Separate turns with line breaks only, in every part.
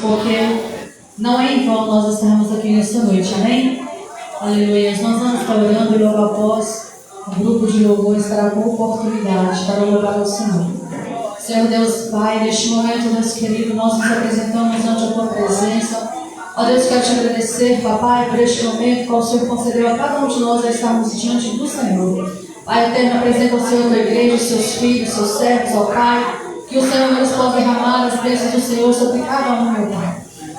porque não é em vão nós estarmos aqui nesta noite, amém? Aleluia. Nós vamos estar orando e logo após o grupo de louvor estará com oportunidade para louvar o Senhor. Senhor Deus Pai, neste momento, Deus querido, nós nos apresentamos ante a Tua presença. Ó Deus, quero te agradecer, Papai, por este momento que o Senhor concedeu a cada um de nós a estarmos diante do Senhor. Pai eterno, apresenta ao Senhor a Tua igreja, seus filhos, seus servos, ó Pai, que o Senhor Deus possa derramar as bênçãos do Senhor sobre cada um, meu Pai.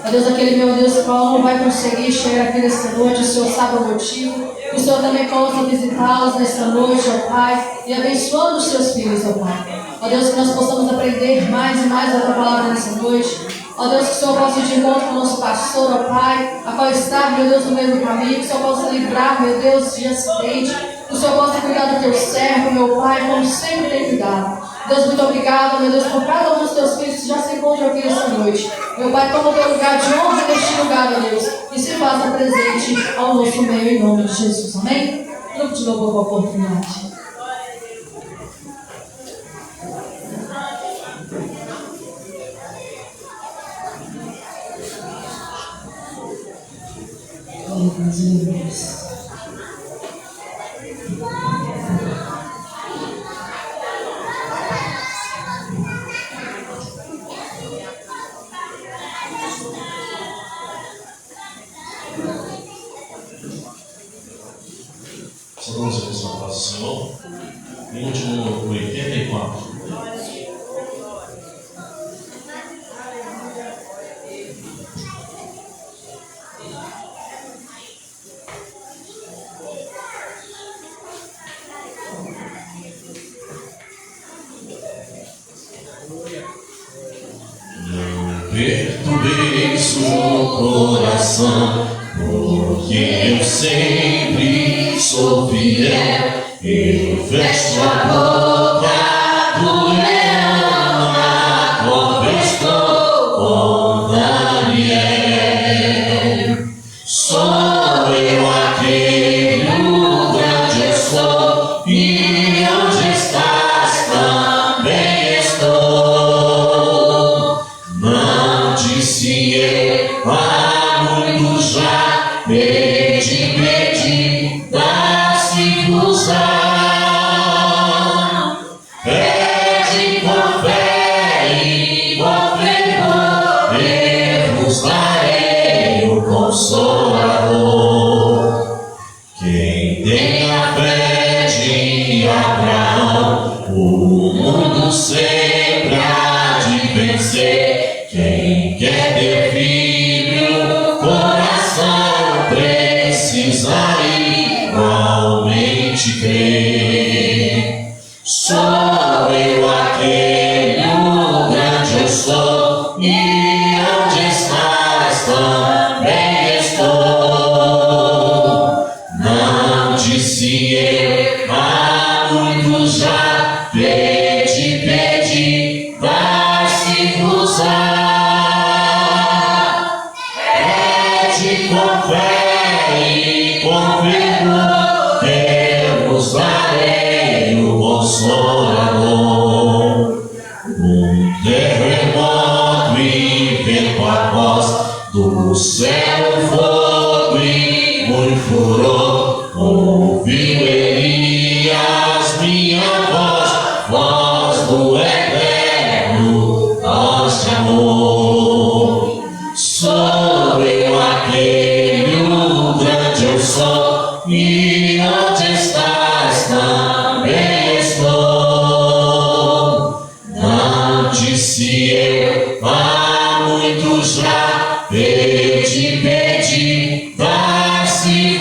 Ó Deus, aquele meu Deus, qual não vai conseguir chegar aqui nesta noite, o Senhor sabe o motivo. Que o Senhor também possa visitá-los nesta noite, ó Pai, e abençoando os seus filhos, ó Pai. Ó Deus, que nós possamos aprender mais e mais da Tua palavra nessa noite. Ó Deus, que o Senhor possa ir de encontro com o nosso pastor, ó Pai, a qual está, meu Deus, no meio do caminho. Que o Senhor possa livrar, meu Deus, de acidente. Que o Senhor possa cuidar do Teu servo, meu Pai, como sempre tem cuidado. Deus, muito obrigado, meu Deus, por cada um dos Teus filhos que já se encontram aqui nesta noite. Meu Pai, toma o Teu lugar de honra neste lugar, ó Deus, e se faça presente ao nosso meio, em nome de Jesus. Amém? Grupo de louvor com a oportunidade.
Vamos a paz do Senhor. No último 84. Não perturbeis o coração, porque eu sempre sou fiel. Eu fecho a boca do leão, na cova estou com Daniel. Sou eu aquele, o grande eu sou, e onde estás também estou. Não disse eu há muito já, pedi, dá-se-vos-á. Pede com fé e com fervor, eu vos darei o Consolador. Quem tem a fé de Abraão, o mundo sempre há de vencer. Quem quer ter filho, coração precisa igualmente crer. Sou eu aquele, o grande eu sou, e onde estás também estou. Não disse eu há muito já, pedi, dá-se-vos-á. Pede com fé e com fervor, eu vos darei o Consolador. Um terremoto e vento a voz, do céu fogo e muito furor. Ouviu Elias minha voz do eterno, voz de amor. Sou eu aquele, o grande eu sou, e onde estás também estou. Não disse eu há muito já, pedi, dá-se-vos-á.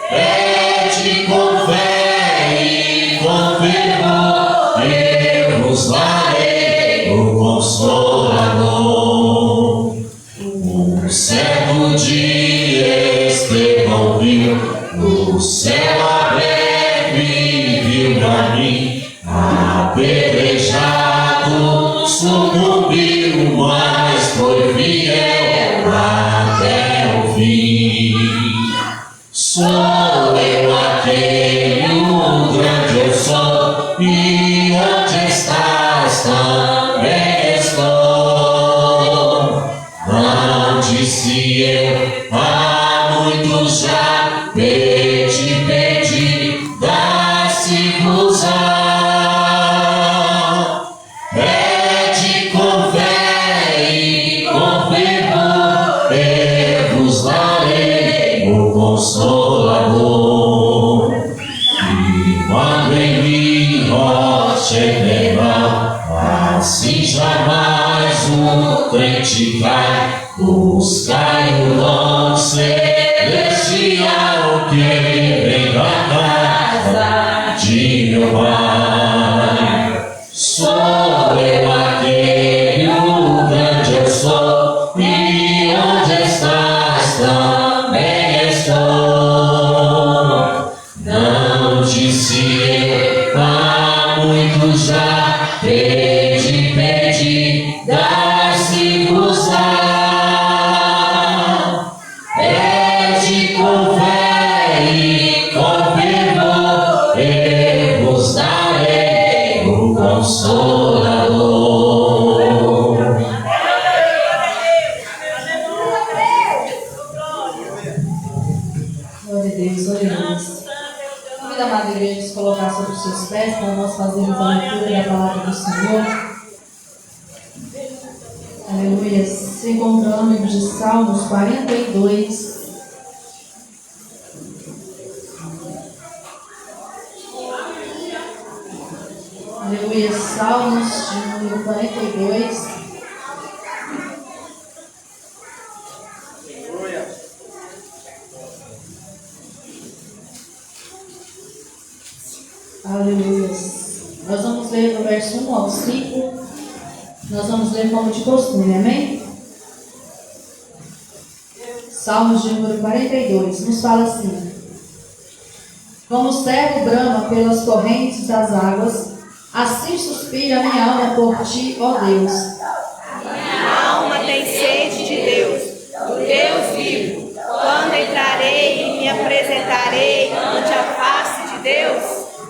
Pede com fé e com fervor, eu vos darei o Consolador. Um servo de Estevão viu o céu aberto e viu a mim apedrejado, sucumbiu, mas foi fiel até o fim. Sou eu aquele, o grande eu sou, e onde estás também estou. jamais o crente vai buscar o dom celestial que vem da casa de meu Pai. Sou eu aquele, o grande eu sou, e onde estás também estou. Não disse eu há muito já, pede, dá-se-vos-á. Pede com fé e com fervor, eu vos darei o Consolador.
Glória a Deus, oremos. Convido a amada igreja a se colocar sobre os seus pés para nós fazermos a leitura da palavra do Senhor. Aleluia. Se encontra no livro de Salmos 42. Aleluia. Salmos de número 42. Aleluia. Nós vamos ler do verso 1 ao 5. Nós vamos ler como de costume, amém? Salmos de número 42. Nos fala assim: como o servo brama pelas correntes das águas, assim suspira a minha alma por ti, ó Deus.
Minha alma tem sede de Deus, do Deus vivo. Quando entrarei e me apresentarei ante a face de Deus.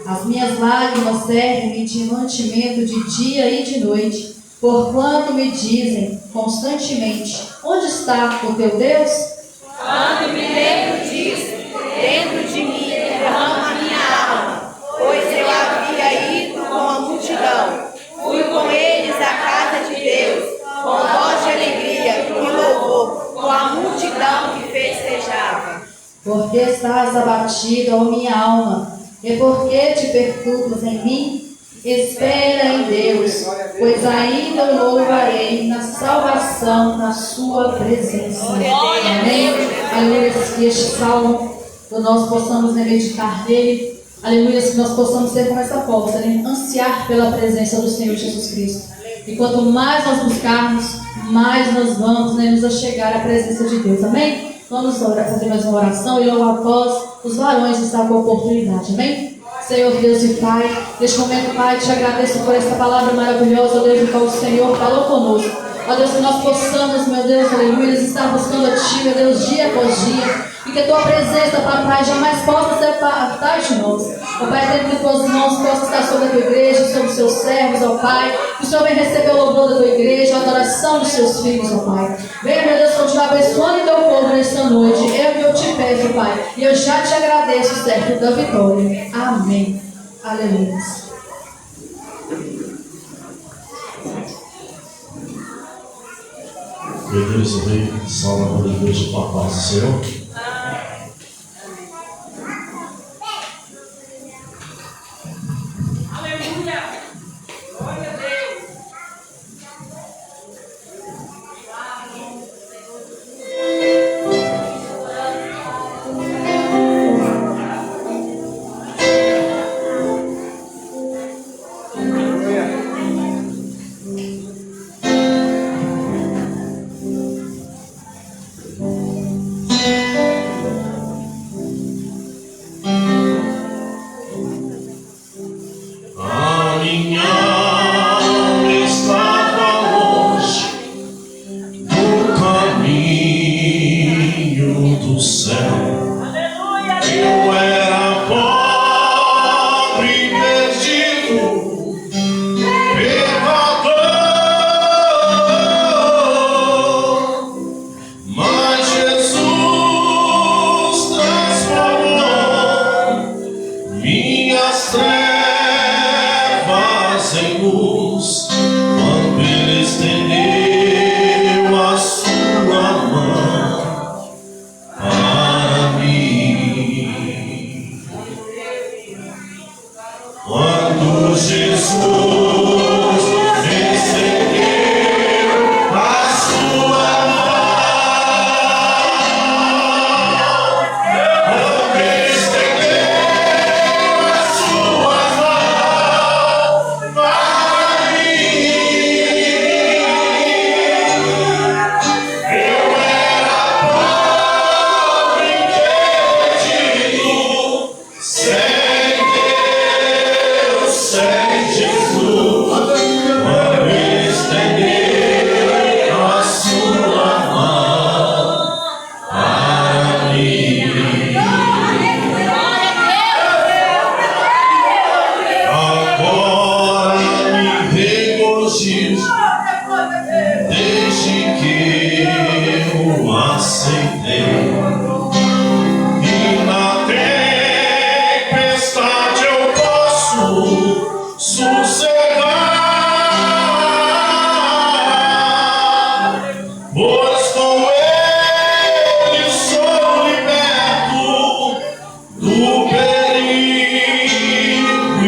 As minhas lágrimas servem-me de mantimento de dia e de noite, porquanto me dizem constantemente: onde está o teu Deus?
Quando me lembro disso, dentro de mim derrama a minha alma, pois eu havia ido com a multidão. Fui com eles à casa de Deus, com voz de alegria e louvor, com a multidão que festejava.
Porque estás abatida, ó minha alma, e por que te perturbas em mim? Espera em Deus, pois ainda o louvarei na salvação, na sua presença. Amém? Aleluia, que este salmo, que nós possamos meditar nele. Aleluia, que nós possamos ser como essa força, ansiar pela presença do Senhor Jesus Cristo. E quanto mais nós buscarmos, mais nós vamos nos achegar à presença de Deus. Amém? Vamos orar, fazer mais uma oração e logo após os varões estão com a oportunidade. Amém? Senhor Deus e Pai, neste momento, Pai, te agradeço por esta palavra maravilhosa, Deus, do qual o Senhor falou conosco. Ó Deus, que nós possamos, meu Deus, aleluia, estar buscando a Ti, meu Deus, dia após dia, e que a Tua presença, Pai, jamais possa ser apartada de nós. Ó Pai, dentro de Tuas mãos possa estar sobre a Tua igreja, sobre os Seus servos, ó Pai, que o Senhor venha receber o louvor da Tua igreja, a adoração dos Seus filhos, ó Pai. Venha, meu Deus, continuar abençoando o Teu povo nesta noite. Eu te peço, Pai, e eu já te agradeço, certo, da vitória. Amém. Aleluia.
Igreja, vem, salva a igreja com a paz do Senhor.
Aleluia! Glória a Deus!
desde que eu aceitei. E na tempestade eu posso sossegar, pois com Ele sou liberto do perigo e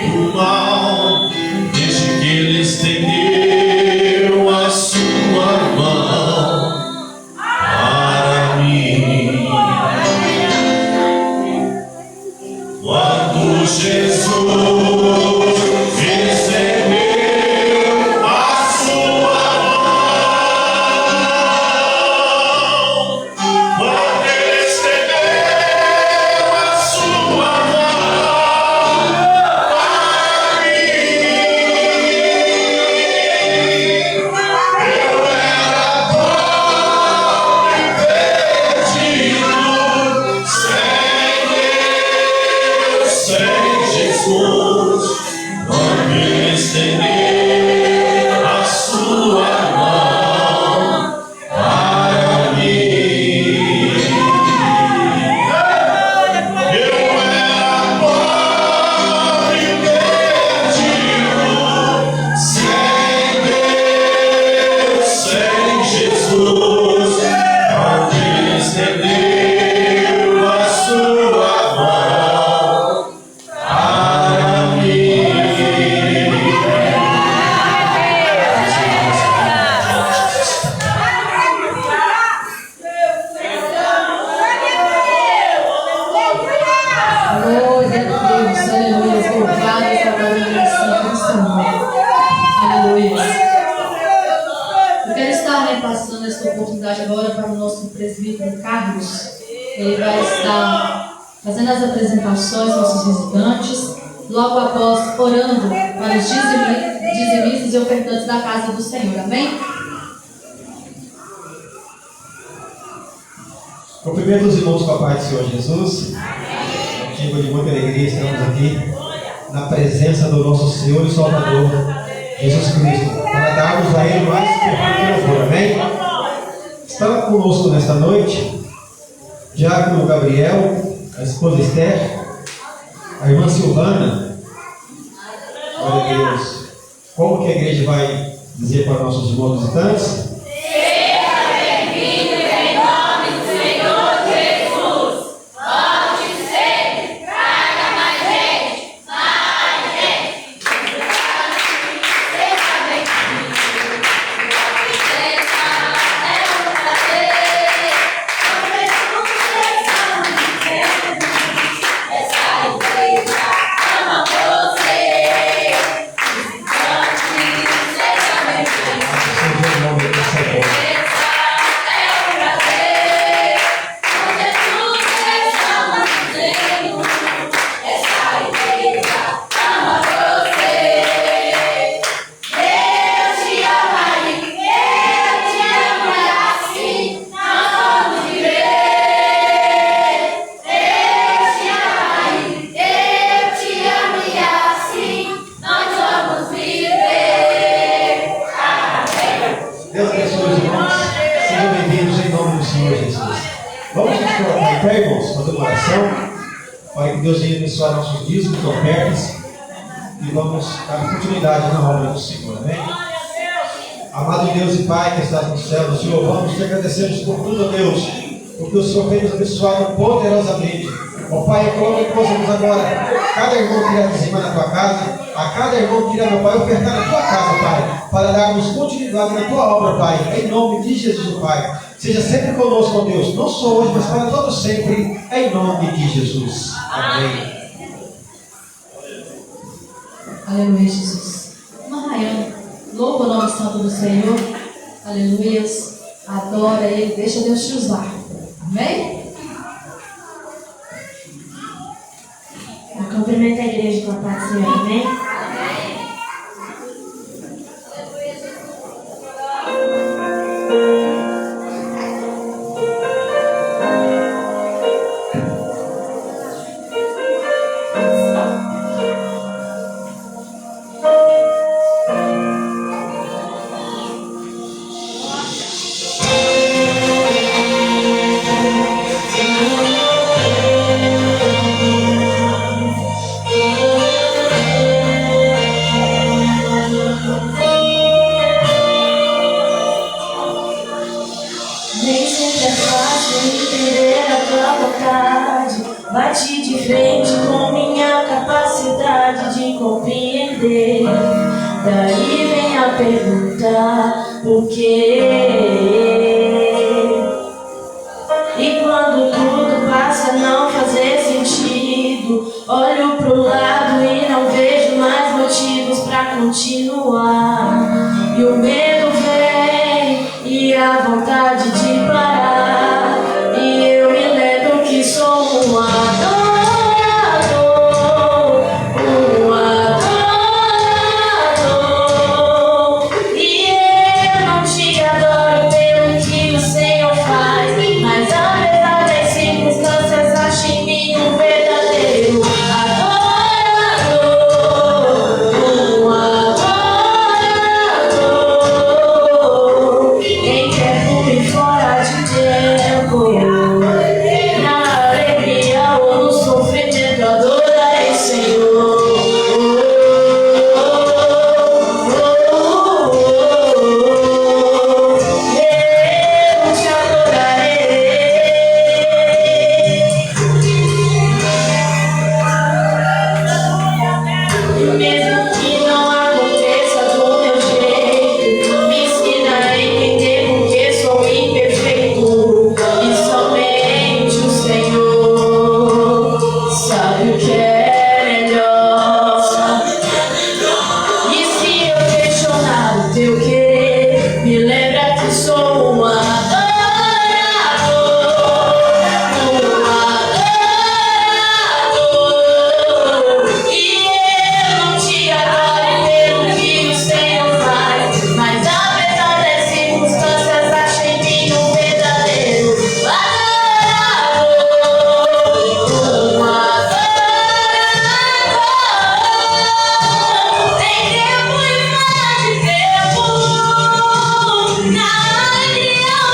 do mal, desde que Ele estendeu a sua mão para mim. Quando Jesus estendeu a sua mão, quando Ele estendeu a sua mão para mim, eu era pobre e perdido, sem Deus, sem Jesus. Quando Ele estendeu a sua mão para mim, eu era pobre e perdido, sem Deus, sem Jesus. Quando Ele estendeu a sua mão para mim.
Glória a Deus, aleluia. Louvado e trabalhando assim, Senhor. Aleluia. Eu quero estar passando esta oportunidade agora para o nosso presbítero Carlos. Ele vai estar fazendo as apresentações aos nossos visitantes, logo após orando para os dizimistas e ofertantes da casa do Senhor. Amém?
Cumprimento os irmãos com a paz do Senhor Jesus. Motivo de muita alegria, estamos aqui na presença do nosso Senhor e Salvador Jesus Cristo, para darmos a Ele mais que louvor. Amém? Está conosco nesta noite Diácono Gabriel, a esposa Esther, a irmã Silvana. Glória a Deus. Como que a igreja vai dizer para nossos irmãos visitantes? Deus abençoe os irmãos. Sejam bem-vindos em nome do Senhor Jesus. Vamos nos colocar em pé, irmãos, fazer uma oração para que Deus venha abençoar nossos dízimos e ofertas e vamos dar continuidade na obra do Senhor. Amém? Amado Deus e Pai que estás no céu, nós te louvamos e te agradecemos por tudo, Deus, porque o Senhor tem nos abençoado poderosamente. Ó Pai, coloca que possamos agora, cada irmão que irá dizimar na tua casa, a cada irmão que irá, meu Pai, ofertar na tua casa, Pai, para darmos continuidade na tua obra, Pai, em nome de Jesus, Pai. Seja sempre conosco, ó Deus, não só hoje, mas para todo sempre, em nome de Jesus. Amém.
Aleluia, Jesus. Irmã Rayane, louva o nome santo do Senhor. Aleluias. Adora Ele. Deixa Deus te usar. Amém?
Cumprimento a igreja com a paz do Senhor. Amém? Bati de frente com minha capacidade de compreender. Daí vem a pergunta, por quê? E quando tudo passa a não fazer sentido, olho pro lado e não vejo mais motivos pra continuar. E o medo vem e a vontade de parar. E eu me lembro que sou um adorador, um adorador. E eu não te adoro pelo que o Senhor faz, mas apesar das circunstâncias acho em mim um verdadeiro adorador, um adorador. Em tempo e fora de tempo, na alegria ou no sofrimento, adorarei, Senhor. Eu te adorarei. E mesmo que não aconteça do meu jeito, me ensina a entender porque sou imperfeito. E somente o Senhor sabe o que é melhor. E se eu questionar o teu querer, me lembra que sou um adorador, um adorador. E eu não te adoro pelo que o Senhor faz, mas apesar das circunstâncias acho em mim um verdadeiro adorador, um adorador. Em tempo e fora de tempo, na alegria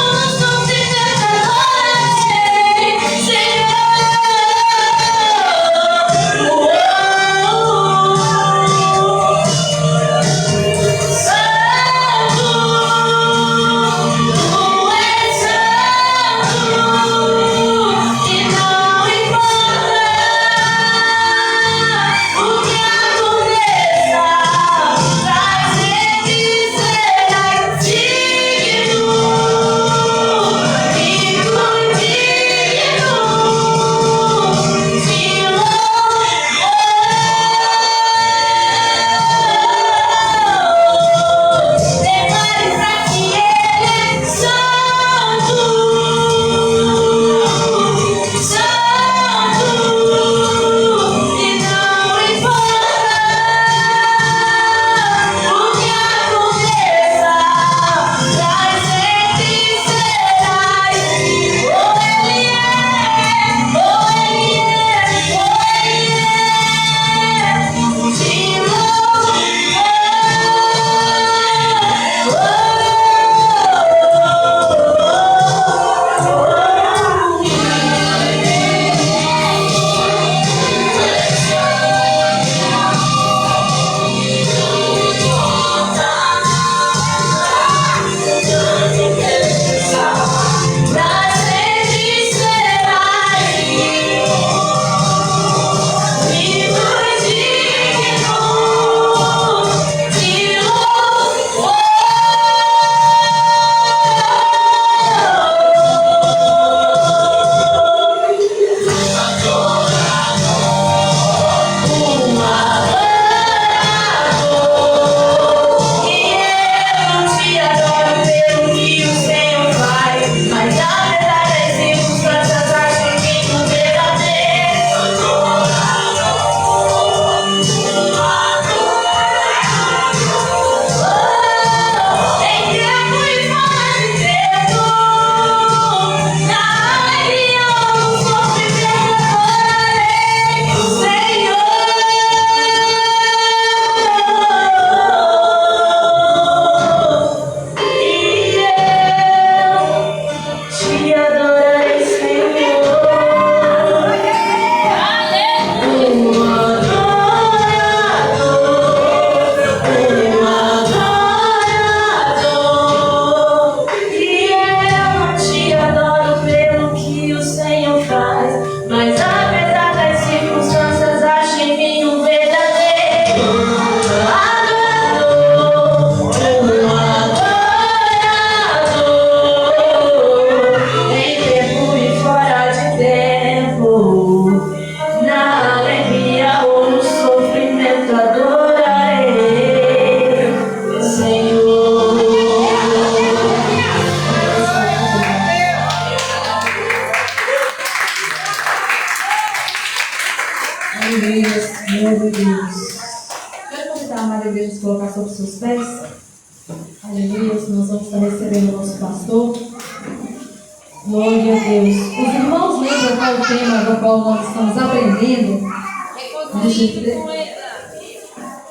dias nós vamos estar recebendo o nosso pastor. Glória a Deus. Os irmãos lembram qual é o tema do qual nós estamos aprendendo?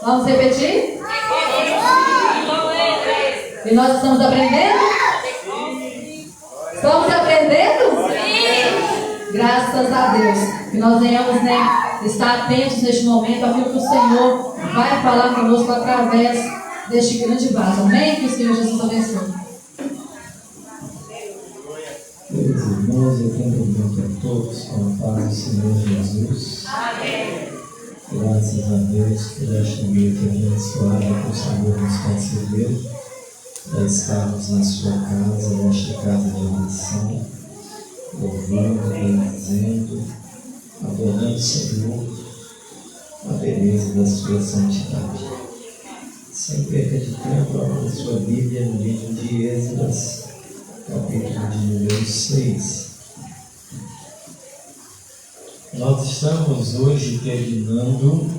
Vamos repetir? E nós estamos aprendendo? Estamos aprendendo? Sim! Graças a Deus. Que nós venhamos, estar atentos neste momento àquilo que o Senhor vai falar conosco através deste grande vaso. Amém? Que o Senhor Jesus abençoe.
Meus irmãos, eu cumprimento a todos com a paz do Senhor Jesus.
Amém.
Graças a Deus por esta noite abençoada que o Senhor nos concedeu para estarmos na sua casa, nesta casa de oração, louvando, bendizendo, adorando o Senhor, a beleza da sua santidade. Sem perda de tempo, abra a sua Bíblia no livro de Esdras, capítulo de número 6. Nós estamos hoje terminando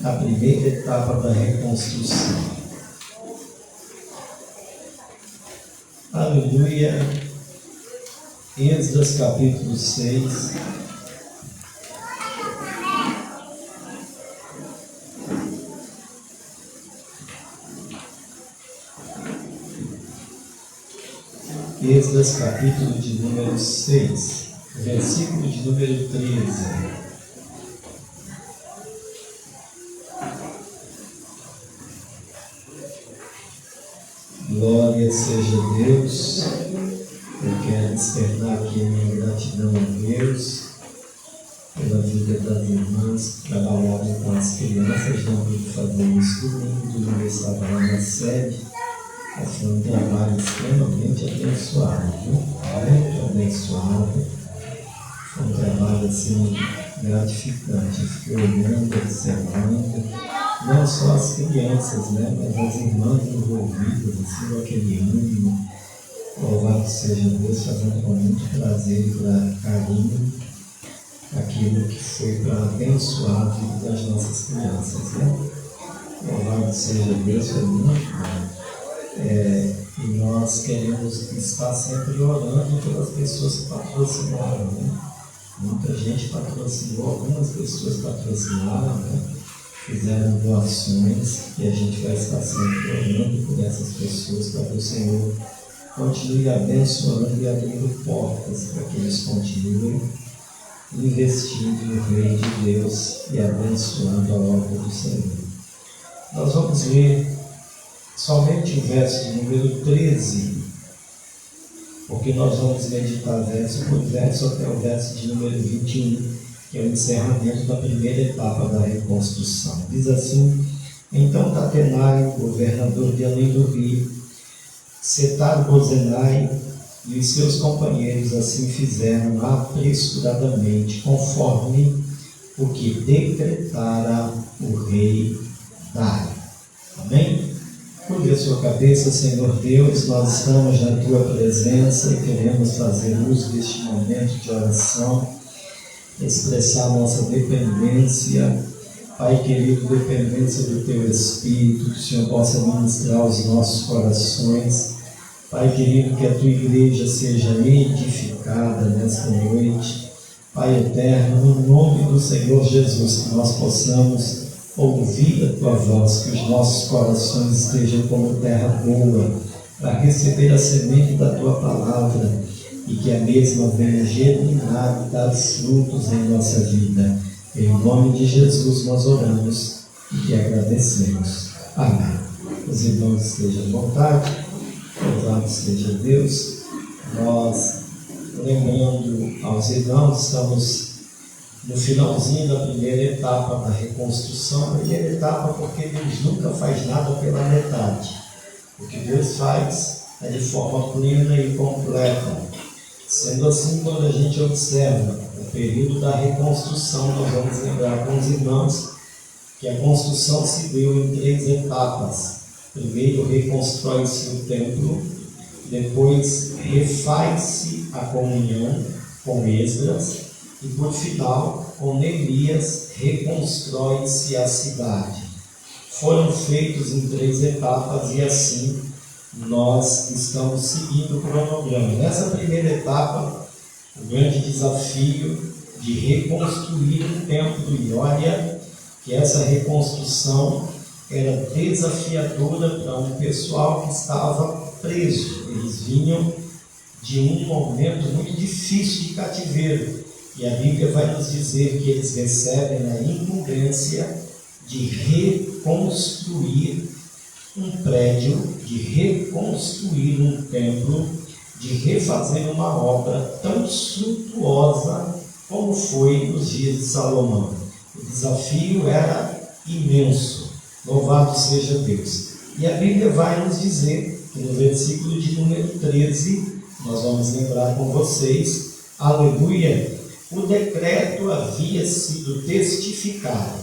a primeira etapa da reconstrução. Aleluia. Esdras capítulo 6. Esdras capítulo de número 6, versículo de número 13. Glória seja Deus. Eu quero externar aqui a minha gratidão a Deus pela vida das irmãs que trabalharam com as crianças. Não pude fazer isso domingo, eu estava lá na sede. Foi um trabalho extremamente abençoado, viu? Muito abençoado. Foi um trabalho assim gratificante. Eu fiquei olhando, observando, não só as crianças, mas as irmãs envolvidas, assim, com aquele ânimo. Louvado seja Deus, fazendo com muito prazer e com carinho aquilo que foi para abençoar a vida das nossas crianças, Louvado seja Deus, foi muito bom. E nós queremos estar sempre orando pelas pessoas que patrocinaram, Muita gente patrocinou, algumas pessoas patrocinaram, fizeram doações, e a gente vai estar sempre orando por essas pessoas para que o Senhor continue abençoando e abrindo portas para que eles continuem investindo no Reino de Deus e abençoando a obra do Senhor. Nós vamos ler somente o verso de número 13, porque nós vamos meditar verso por verso até o verso de número 21, que é o encerramento da primeira etapa da reconstrução. Diz assim: Então Tatenai, governador de além do rio, Setar-Bozenai e os seus companheiros assim fizeram apressuradamente, conforme o que decretara o rei Dário. Amém? Curve a sua cabeça, Senhor Deus, nós estamos na Tua presença e queremos fazer uso deste momento de oração, expressar nossa dependência, Pai querido, dependência do Teu Espírito, que o Senhor possa ministrar aos nossos corações. Pai querido, que a Tua igreja seja edificada nesta noite. Pai eterno, no nome do Senhor Jesus, que nós possamos ouvir a Tua voz, que os nossos corações estejam como terra boa, para receber a semente da Tua palavra e que a mesma venha germinar e dar frutos em nossa vida. Em nome de Jesus nós oramos e te agradecemos. Amém. Os irmãos estejam à vontade, louvado seja Deus. Nós, lembrando aos irmãos, estamos no finalzinho da primeira etapa da reconstrução. A primeira etapa porque Deus nunca faz nada pela metade. O que Deus faz é de forma plena e completa. Sendo assim, quando a gente observa o período da reconstrução, nós vamos lembrar com os irmãos que a construção se deu em 3 etapas. Primeiro reconstrói-se o templo, depois refaz-se a comunhão com Esdras, e por final, com Neemias, reconstrói-se a cidade. Foram feitos em 3 etapas e assim nós estamos seguindo o cronograma. Nessa primeira etapa, o grande desafio de reconstruir o templo, e olha que essa reconstrução era desafiadora para um pessoal que estava preso. Eles vinham de um momento muito difícil de cativeiro, e a Bíblia vai nos dizer que eles recebem a incumbência de reconstruir um prédio, de reconstruir um templo, de refazer uma obra tão suntuosa como foi nos dias de Salomão. O desafio era imenso. Louvado seja Deus. E a Bíblia vai nos dizer que no versículo de número 13, nós vamos lembrar com vocês, aleluia, o decreto havia sido testificado.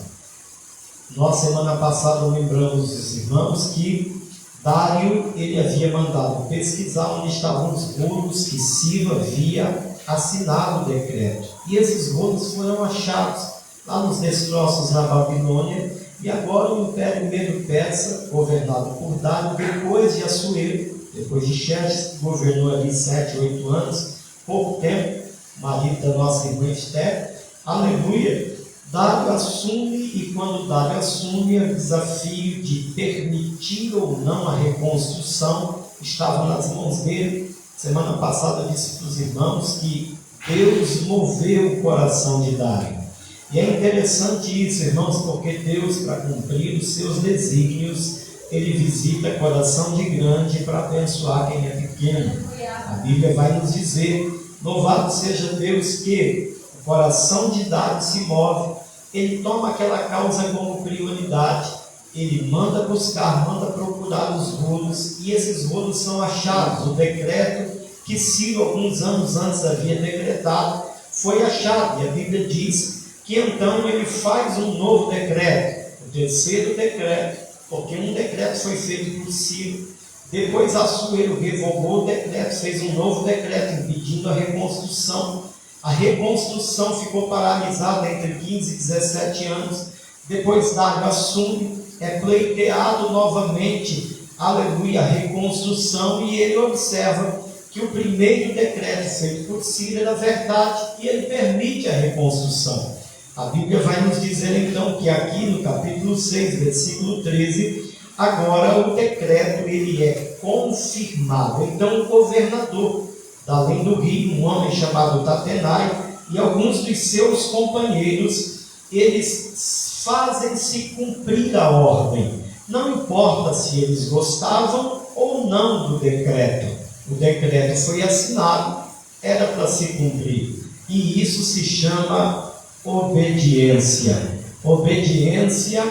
Nós, semana passada, lembramos os irmãos que Dário, ele havia mandado pesquisar onde estavam os rolos que Ciro havia assinado o decreto. E esses rolos foram achados lá nos destroços da Babilônia. E agora o Império Medo-Persa, governado por Dário, depois de Assuero, depois de Xerxes, que governou ali 7, 8 anos, pouco tempo, marido da nossa irmã Esther, aleluia, Dário assume, e quando Dário assume, o desafio de permitir ou não a reconstrução estava nas mãos dele. Semana passada eu disse para os irmãos que Deus moveu o coração de Dário. E é interessante isso, irmãos, porque Deus, para cumprir os seus desígnios, Ele visita coração de grande para abençoar quem é pequeno. A Bíblia vai nos dizer, louvado seja Deus, que o coração de Dário se move, ele toma aquela causa como prioridade, ele manda buscar, manda procurar os rolos, e esses rolos são achados. O decreto que Ciro, alguns anos antes, havia decretado, foi achado, e a Bíblia diz que então ele faz um novo decreto, o terceiro decreto, porque um decreto foi feito por Ciro, depois Assuero revogou o decreto, fez um novo decreto impedindo a reconstrução. A reconstrução ficou paralisada entre 15 e 17 anos, depois Dário assume, é pleiteado novamente, aleluia, a reconstrução, e ele observa que o primeiro decreto feito por Ciro era verdade, e ele permite a reconstrução. A Bíblia vai nos dizer então que aqui no capítulo 6, versículo 13, agora o decreto ele é confirmado. Então o governador, além do rio, um homem chamado Tatenai, e alguns dos seus companheiros, eles fazem-se cumprir a ordem. Não importa se eles gostavam ou não do decreto. O decreto foi assinado, era para se cumprir. E isso se chama obediência. Obediência,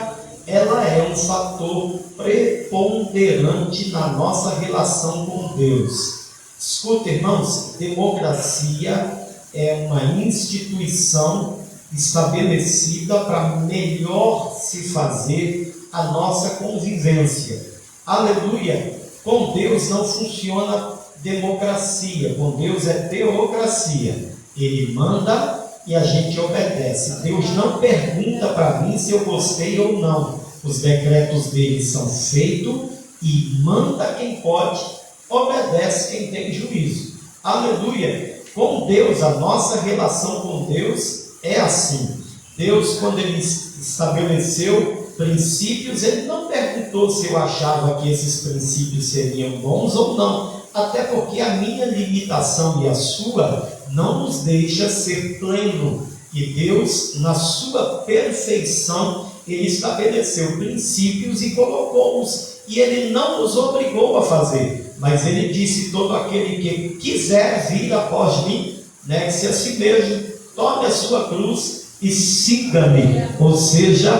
ela é um fator preponderante na nossa relação com Deus. Escuta, irmãos, democracia é uma instituição estabelecida para melhor se fazer a nossa convivência. Aleluia! Com Deus não funciona democracia, com Deus é teocracia. Ele manda e a gente obedece. Deus não pergunta para mim se eu gostei ou não. Os decretos dele são feitos e manda quem pode, obedece quem tem juízo. Aleluia! Com Deus, a nossa relação com Deus é assim. Deus, quando Ele estabeleceu princípios, Ele não perguntou se eu achava que esses princípios seriam bons ou não, até porque a minha limitação e a sua não nos deixa ser pleno. E Deus, na sua perfeição, Ele estabeleceu princípios e colocou-os, e Ele não nos obrigou a fazer, mas Ele disse: todo aquele que quiser vir após mim, negue-se a si mesmo, tome a sua cruz e siga-me. Ou seja,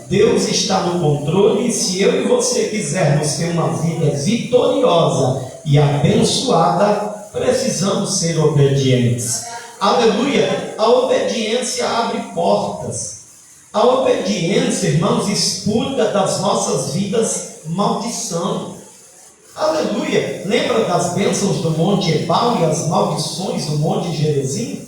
Deus está no controle, e se eu e você quisermos ter uma vida vitoriosa e abençoada, precisamos ser obedientes. Aleluia! A obediência abre portas. A obediência, irmãos, expurga das nossas vidas maldição. Aleluia! Lembra das bênçãos do Monte Ebal e as maldições do Monte Gerizim?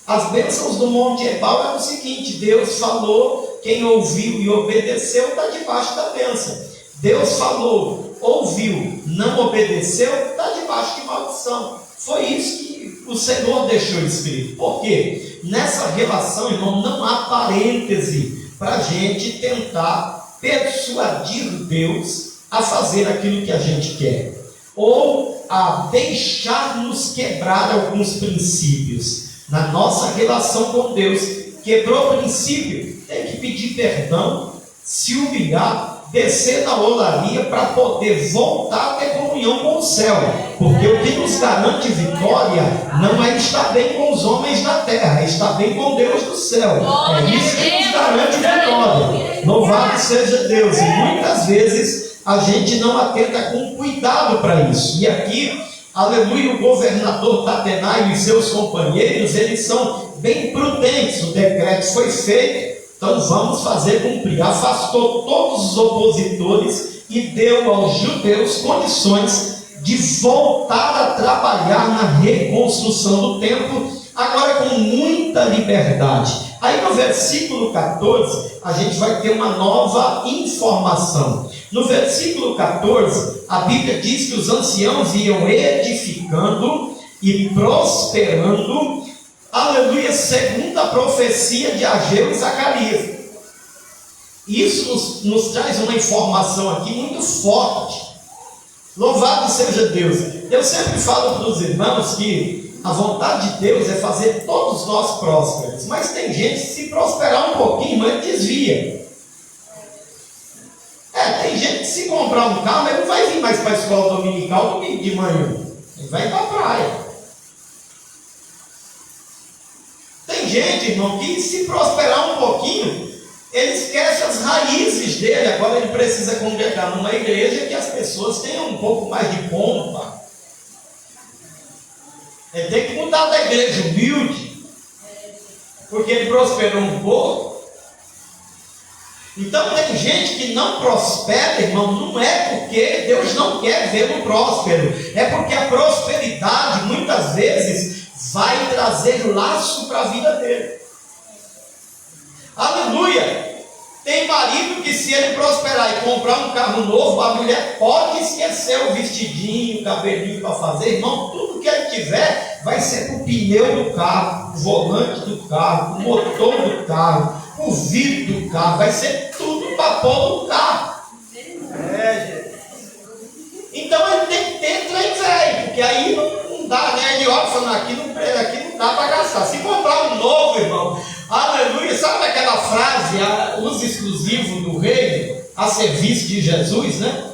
As bênçãos do Monte Ebal é o seguinte: Deus falou, quem ouviu e obedeceu está debaixo da bênção. Deus falou, ouviu, não obedeceu, está debaixo de maldição. Foi isso que o Senhor deixou escrito. Por quê? Nessa relação, irmão, não há parêntese para a gente tentar persuadir Deus a fazer aquilo que a gente quer, ou a deixar-nos quebrar alguns princípios. Na nossa relação com Deus, quebrou o princípio, tem que pedir perdão, se humilhar, descer na olaria para poder voltar a ter comunhão com o céu, porque o que nos garante vitória não é estar bem com os homens da terra, é estar bem com Deus do céu. É isso que nos garante vitória. Louvado seja Deus. E muitas vezes a gente não atenta com cuidado para isso. E aqui, aleluia, o governador Tatenai e seus companheiros, eles são bem prudentes. O decreto foi feito, então vamos fazer cumprir. Afastou todos os opositores e deu aos judeus condições de voltar a trabalhar na reconstrução do templo, agora com muita liberdade. Aí no versículo 14, a gente vai ter uma nova informação. No versículo 14, a Bíblia diz que os anciãos iam edificando e prosperando, aleluia, segundo a profecia de Ageu e Zacarias. Isso nos traz uma informação aqui muito forte. Louvado seja Deus. Eu sempre falo para os irmãos que a vontade de Deus é fazer todos nós prósperos, mas tem gente que, se prosperar um pouquinho, mas desvia. Tem gente que, se comprar um carro, ele não vai vir mais para a escola dominical domingo de manhã, ele vai para a praia. Tem gente, irmão, que, se prosperar um pouquinho, ele esquece as raízes dele. Agora ele precisa congregar numa igreja que as pessoas tenham um pouco mais de pompa. Ele tem que mudar da igreja humilde, porque ele prosperou um pouco. Então tem gente que não prospera, irmão, não é porque Deus não quer vê-lo próspero, é porque a prosperidade muitas vezes vai trazer laço para a vida dele. Aleluia! Tem marido que, se ele prosperar e comprar um carro novo, a mulher pode esquecer o vestidinho, o cabelinho para fazer. Irmão, tudo que ele tiver vai ser o pneu do carro, o volante do carro, o motor do carro, o vidro do carro, vai ser tudo para pôr no carro. Então ele tem que ter trem velho, porque aí não dá, né? Ele olha falando, aqui não dá para gastar. Se comprar um novo, irmão, aleluia, sabe aquela frase, uso exclusivo do reino, a serviço de Jesus, né?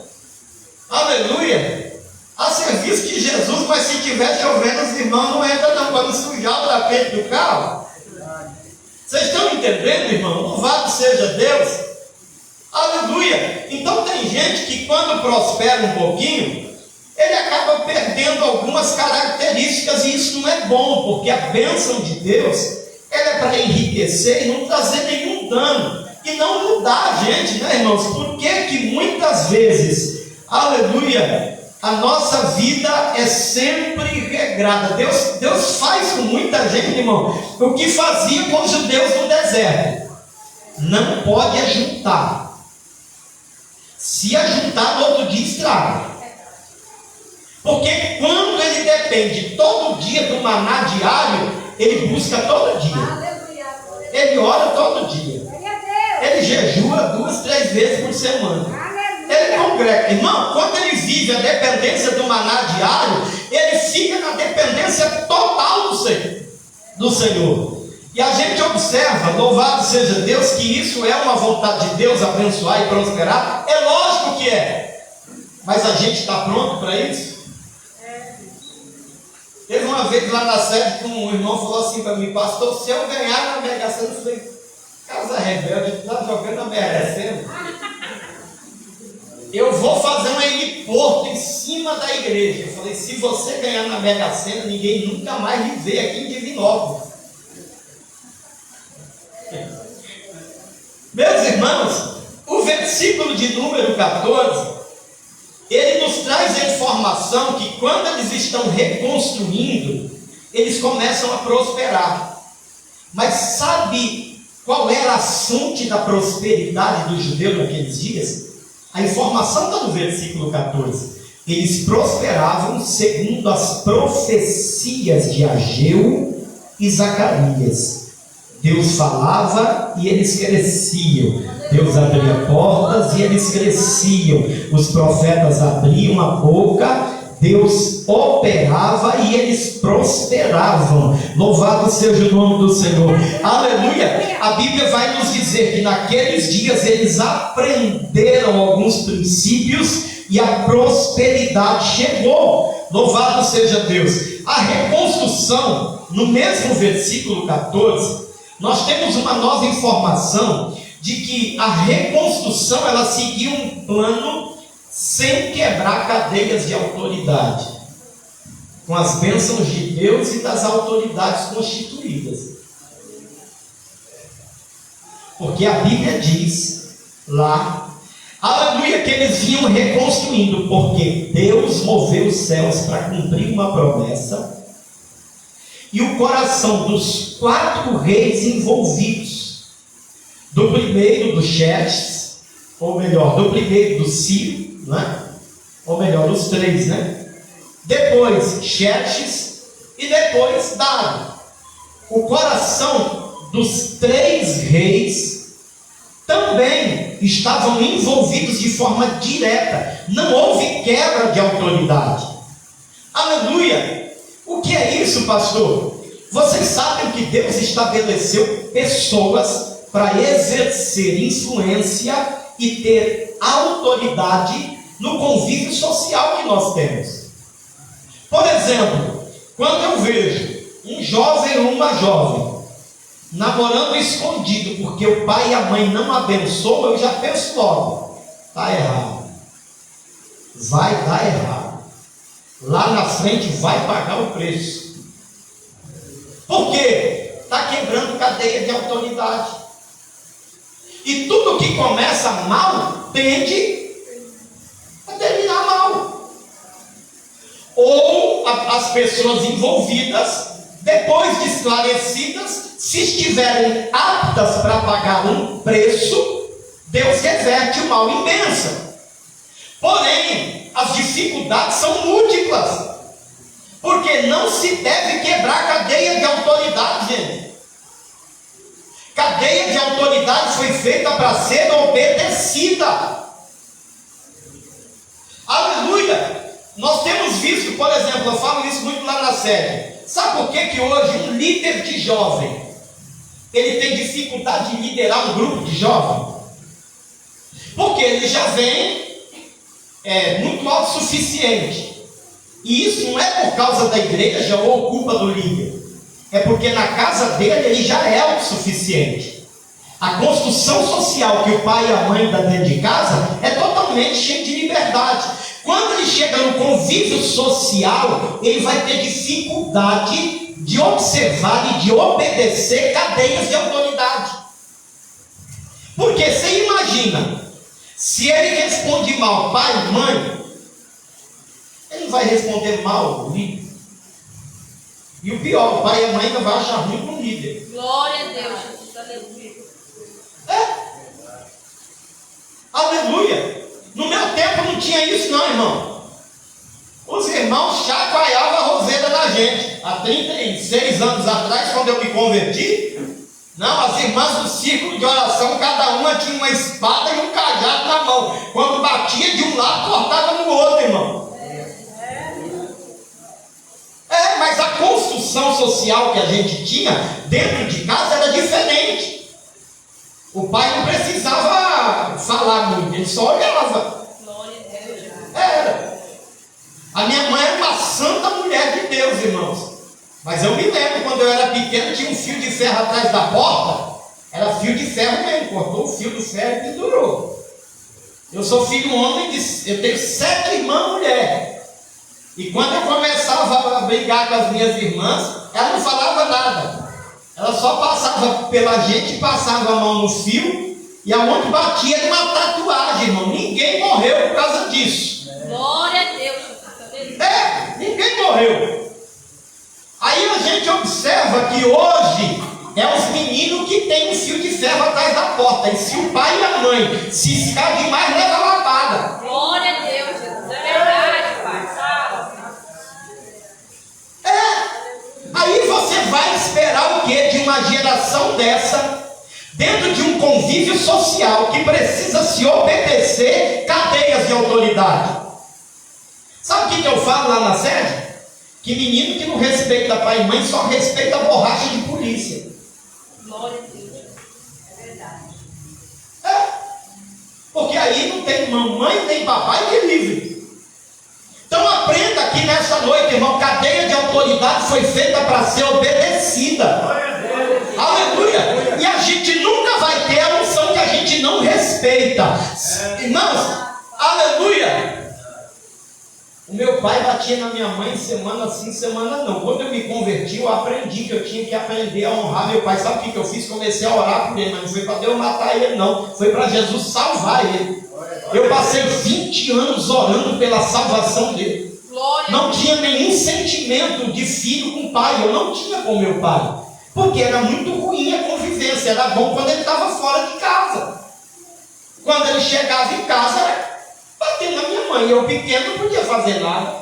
Aleluia, a serviço de Jesus, mas se tiver chovendo, os irmãos não entram não, para não sujar o tapete do carro. Vocês estão entendendo, irmão? Louvado seja Deus. Aleluia. Então tem gente que, quando prospera um pouquinho, ele acaba perdendo algumas características, e isso não é bom, porque a bênção de Deus, ela é para enriquecer e não trazer nenhum dano, e não mudar a gente, né, irmãos? Por que muitas vezes, aleluia, a nossa vida é sempre regrada? Deus faz com muita gente, irmão, o que fazia com os judeus no deserto. Não pode ajuntar. Se ajuntar, no outro dia estraga. Porque quando ele depende todo dia do maná diário, ele busca todo dia. Ele ora todo dia. Ele jejua 2, 3 vezes por semana. Ele congrega. Irmão, quando ele vive a dependência do maná diário, ele fica na dependência total do Senhor. E a gente observa, louvado seja Deus, que isso é uma vontade de Deus, abençoar e prosperar. É lógico que é. Mas a gente está pronto para isso? Teve uma vez lá na sede que um irmão falou assim para mim: pastor, se eu ganhar na Mega Sena, eu falei, casa rebelde, tu está jogando na Mega Sena? Eu vou fazer um heliporto em cima da igreja. Eu falei, se você ganhar na Mega Sena, ninguém nunca mais lhe vê aqui em Divinópolis. Meus irmãos, o versículo de número 14, ele nos traz a informação que, quando eles estão reconstruindo, eles começam a prosperar. Mas sabe qual era a fonte da prosperidade do judeu naqueles dias? A informação está no versículo 14. Eles prosperavam segundo as profecias de Ageu e Zacarias. Deus falava e eles cresciam. Deus abria portas e eles cresciam. Os profetas abriam a boca, Deus operava e eles prosperavam. Louvado seja o nome do Senhor. Aleluia! A Bíblia vai nos dizer que naqueles dias eles aprenderam alguns princípios e a prosperidade chegou. Louvado seja Deus. A reconstrução, no mesmo versículo 14, nós temos uma nova informação de que a reconstrução ela seguia um plano sem quebrar cadeias de autoridade, com as bênçãos de Deus e das autoridades constituídas. Porque a Bíblia diz lá, aleluia, que eles vinham reconstruindo, porque Deus moveu os céus para cumprir uma promessa, e o coração dos 4 reis envolvidos, do primeiro do Xerxes, ou melhor, do primeiro do Ciro, né? Ou melhor, dos 3, né? Depois Xerxes e depois Dário. O coração dos 3 reis também estavam envolvidos de forma direta. Não houve quebra de autoridade. Aleluia! O que é isso, pastor? Vocês sabem que Deus estabeleceu pessoas para exercer influência e ter autoridade no convívio social que nós temos. Por exemplo, quando eu vejo um jovem ou uma jovem namorando escondido porque o pai e a mãe não abençoam, eu já penso logo, está errado, vai dar errado, lá na frente vai pagar o preço. Por quê? Está quebrando cadeia de autoridade. E tudo que começa mal tende a terminar mal. Ou as pessoas envolvidas, depois de esclarecidas, se estiverem aptas para pagar um preço, Deus reverte o mal em bênção. Porém, as dificuldades são múltiplas, porque não se deve quebrar cadeia de autoridade, gente. Cadeia de autoridade foi feita para ser obedecida. Aleluia! Nós temos visto, por exemplo, eu falo isso muito lá na sede. Sabe por que hoje um líder de jovem, ele tem dificuldade de liderar um grupo de jovens? Porque ele já vem muito autossuficiente. E isso não é por causa da igreja ou culpa do líder. É porque na casa dele ele já é autossuficiente. A construção social que o pai e a mãe dão dentro de casa é totalmente cheia de liberdade. Quando ele chega no convívio social, ele vai ter dificuldade de observar e de obedecer cadeias de autoridade. Porque você imagina, se ele responde mal pai e mãe, ele não vai responder mal o líder. E o pior, o pai e a mãe ainda vai achar ruim com o líder.
Glória a Deus, Jesus, aleluia.
Aleluia! No meu tempo não tinha isso não, irmão. Os irmãos chacoalhavam a roseira da gente. Há 36 anos atrás, quando eu me converti, não, as irmãs do círculo de oração, cada uma tinha uma espada e um cajado na mão. Quando batia de um lado, cortava no outro, irmão. Mas a construção social que a gente tinha dentro de casa era diferente. O pai não precisava falar muito, ele só olhava. Era. A minha mãe era uma santa mulher de Deus, irmãos. Mas eu me lembro, quando eu era pequeno, tinha um fio de ferro atrás da porta. Era fio de ferro mesmo, cortou o fio do ferro e pendurou. Eu sou filho homem, eu tenho 7 irmãs mulheres. E quando eu começava a brigar com as minhas irmãs, ela não falava nada. Ela só passava pela gente, passava a mão no fio, e aonde batia era uma tatuagem, irmão. Ninguém morreu por causa disso.
Glória a Deus.
Ninguém morreu. Aí a gente observa que hoje é os meninos que têm um fio de ferro atrás da porta. E se o pai e a mãe se ciscar demais, leva lavada.
esperar o quê de uma geração dessa, dentro de um convívio social que precisa se obedecer cadeias de autoridade? Sabe o que eu falo lá na sede? Que menino que não respeita pai e mãe só respeita a borracha de polícia.
Glória a Deus. É verdade.
Porque aí não tem mamãe nem papai que livre. Então aprenda aqui nessa noite, irmão, cadeia de autoridade foi feita para ser obedecida. Aleluia! E a gente nunca vai ter a unção que a gente não respeita. Irmãos, aleluia! O meu pai batia na minha mãe semana sim, semana não. Quando eu me converti, eu aprendi que eu tinha que aprender a honrar meu pai. Sabe o que eu fiz? Comecei a orar por ele, mas não foi para Deus matar ele, não. Foi para Jesus salvar ele. Eu passei 20 anos orando pela salvação dele. Não tinha nenhum sentimento de filho com pai. Eu não tinha com meu pai. Porque era muito ruim a convivência. Era bom quando ele estava fora de casa. Quando ele chegava em casa, era batendo na minha mãe. Eu pequeno não podia fazer nada.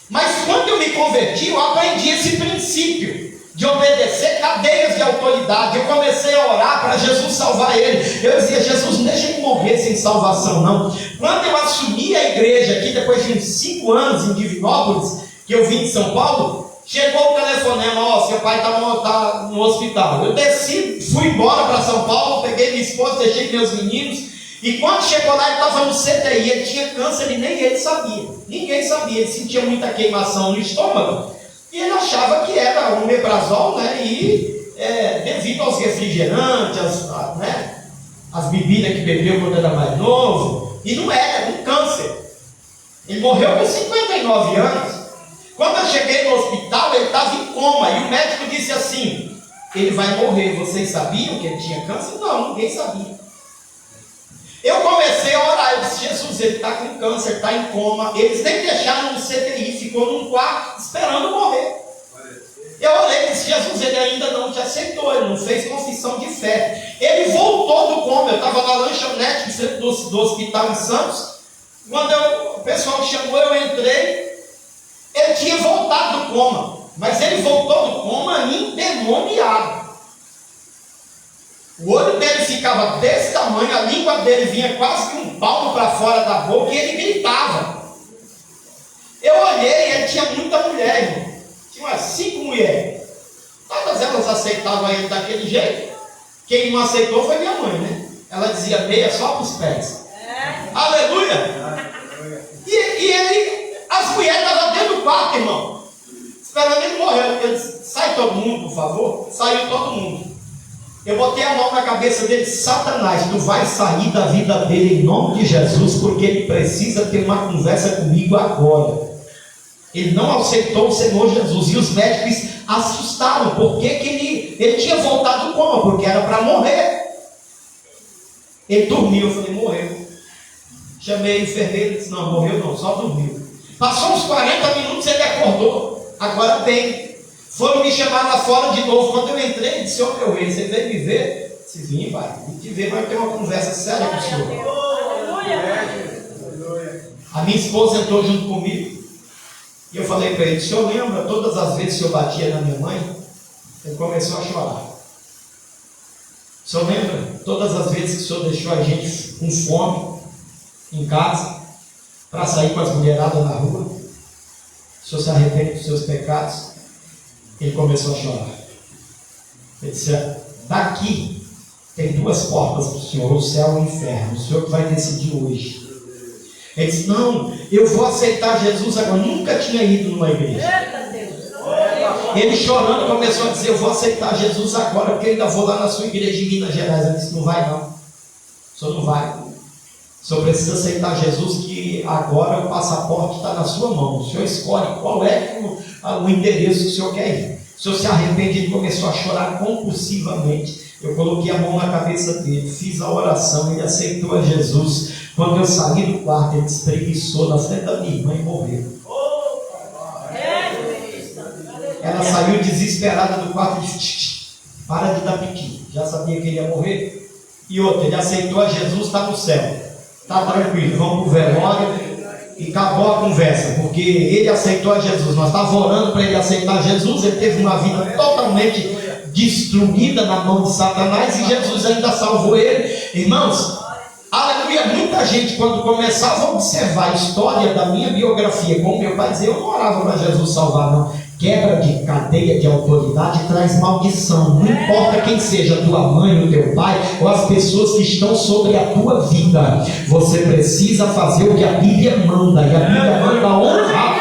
Mas quando eu me converti, eu aprendi esse princípio de obedecer cadeias de autoridade. Eu comecei a orar para Jesus salvar ele. Eu dizia: Jesus, não deixa ele morrer sem salvação, não. Quando eu assumi a igreja aqui, depois de uns 5 anos em Divinópolis, que eu vim de São Paulo, chegou o telefonema: ó, seu pai tá no hospital. Eu desci, fui embora para São Paulo, peguei minha esposa, deixei meus meninos. E quando chegou lá, ele estava no CTI, ele tinha câncer e nem ele sabia. Ninguém sabia, ele sentia muita queimação no estômago. E ele achava que era um omeprazol, né? E devido aos refrigerantes, as bebidas que bebeu quando era mais novo. E não era um câncer. Ele morreu com 59 anos. Quando eu cheguei no hospital, ele estava em coma. E o médico disse assim: ele vai morrer. Vocês sabiam que ele tinha câncer? Não, ninguém sabia. Eu comecei a orar, eu disse: Jesus, ele está com câncer, está em coma. Eles nem deixaram no CTI, ficou num quarto esperando morrer. Eu orei e disse: Jesus, ele ainda não te aceitou, ele não fez confissão de fé. Ele voltou do coma. Eu estava na lanchonete do hospital em Santos. Quando o pessoal chamou, eu entrei. Ele tinha voltado do coma, mas ele voltou do coma endemoniado. O olho dele ficava desse tamanho, a língua dele vinha quase que um palmo para fora da boca e ele gritava. Eu olhei e ele tinha muita mulher, irmão. Tinha umas 5 mulheres. Todas elas aceitavam ele daquele jeito. Quem não aceitou foi minha mãe, né? Ela dizia meia só para os pés. Aleluia! E as mulheres estavam dentro do quarto, irmão, esperando ele morrer. Eu disse: sai todo mundo, por favor. Saiu todo mundo. Eu botei a mão na cabeça dele: Satanás, tu vai sair da vida dele em nome de Jesus, porque ele precisa ter uma conversa comigo agora. Ele não aceitou o Senhor Jesus. E os médicos assustaram, porque que ele tinha voltado do coma, porque era para morrer. Ele dormiu. Eu falei: morreu. Chamei a enfermeira e disse: não, morreu não, só dormiu. Passou uns 40 minutos, ele acordou. Agora bem. Foram me chamar lá fora de novo. Quando eu entrei, disse: ô meu rei, você veio me ver? Se vim, vai. Vim te ver, mas ter uma conversa séria com o senhor. A minha esposa entrou junto comigo. E eu falei para ele: o senhor lembra todas as vezes que eu batia na minha mãe? Ele começou a chorar. O senhor lembra todas as vezes que o senhor deixou a gente com fome em casa, para sair com as mulheradas na rua? O senhor se arrepende dos seus pecados? Ele começou a chorar. Ele disse: daqui tem 2 portas para o senhor, o céu e o inferno. O senhor que vai decidir hoje. Ele disse: não, eu vou aceitar Jesus agora. Nunca tinha ido numa igreja. Ele chorando começou a dizer: eu vou aceitar Jesus agora, porque eu ainda vou lá na sua igreja em Minas Gerais. Ele disse: não vai não. O senhor não vai. O senhor precisa aceitar Jesus, que agora o passaporte está na sua mão. O senhor escolhe qual é o endereço que o senhor quer ir. O senhor se arrepende. Ele começou a chorar compulsivamente. Eu coloquei a mão na cabeça dele, fiz a oração, ele aceitou a Jesus. Quando eu saí do quarto, ele espreguiçou na frente da minha irmã e morreu. Ela saiu desesperada do quarto e disse: para de dar piti. Já sabia que ele ia morrer. E outra, ele aceitou a Jesus, está no céu. Está tranquilo, vamos para o velório. E acabou a conversa, porque ele aceitou a Jesus. Nós estávamos orando para ele aceitar Jesus. Ele teve uma vida totalmente destruída na mão de Satanás, e Jesus ainda salvou ele. Irmãos, aleluia. Muita gente, quando começava a observar a história da minha biografia, como meu pai dizia, eu não orava para Jesus salvar, não. Quebra de cadeia de autoridade traz maldição. Não importa quem seja, tua mãe, o teu pai, ou as pessoas que estão sobre a tua vida, você precisa fazer o que a Bíblia manda. E a Bíblia manda honrar.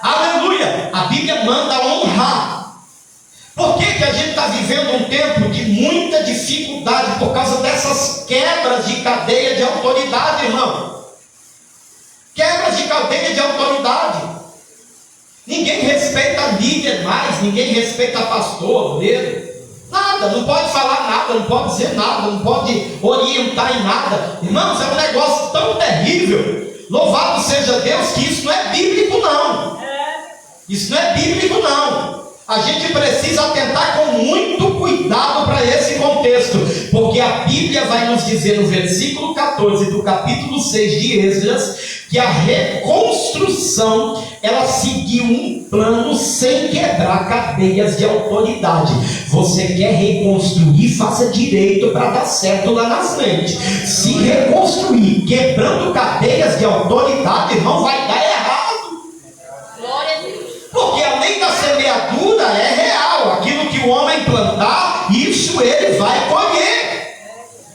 Aleluia. A Bíblia manda honrar. Por que a gente está vivendo um tempo de muita dificuldade? Por causa dessas quebras de cadeia de autoridade, irmão. Quebras de cadeia de autoridade. Ninguém respeita líder mais, ninguém respeita pastor, obreiro. Nada, não pode falar nada, não pode dizer nada, não pode orientar em nada. Irmãos, é um negócio tão terrível. Louvado seja Deus que isso não é bíblico, não. Isso não é bíblico, não. A gente precisa atentar com muito cuidado para esse contexto, porque a Bíblia vai nos dizer no versículo 14 do capítulo 6 de Esdras, que a reconstrução, ela seguiu um plano sem quebrar cadeias de autoridade. Você quer reconstruir, faça direito para dar certo lá na frente. Se reconstruir quebrando cadeias de autoridade, não vai dar errado. Porque a lei da semeadura é real. Aquilo que o homem plantar, isso ele vai colher.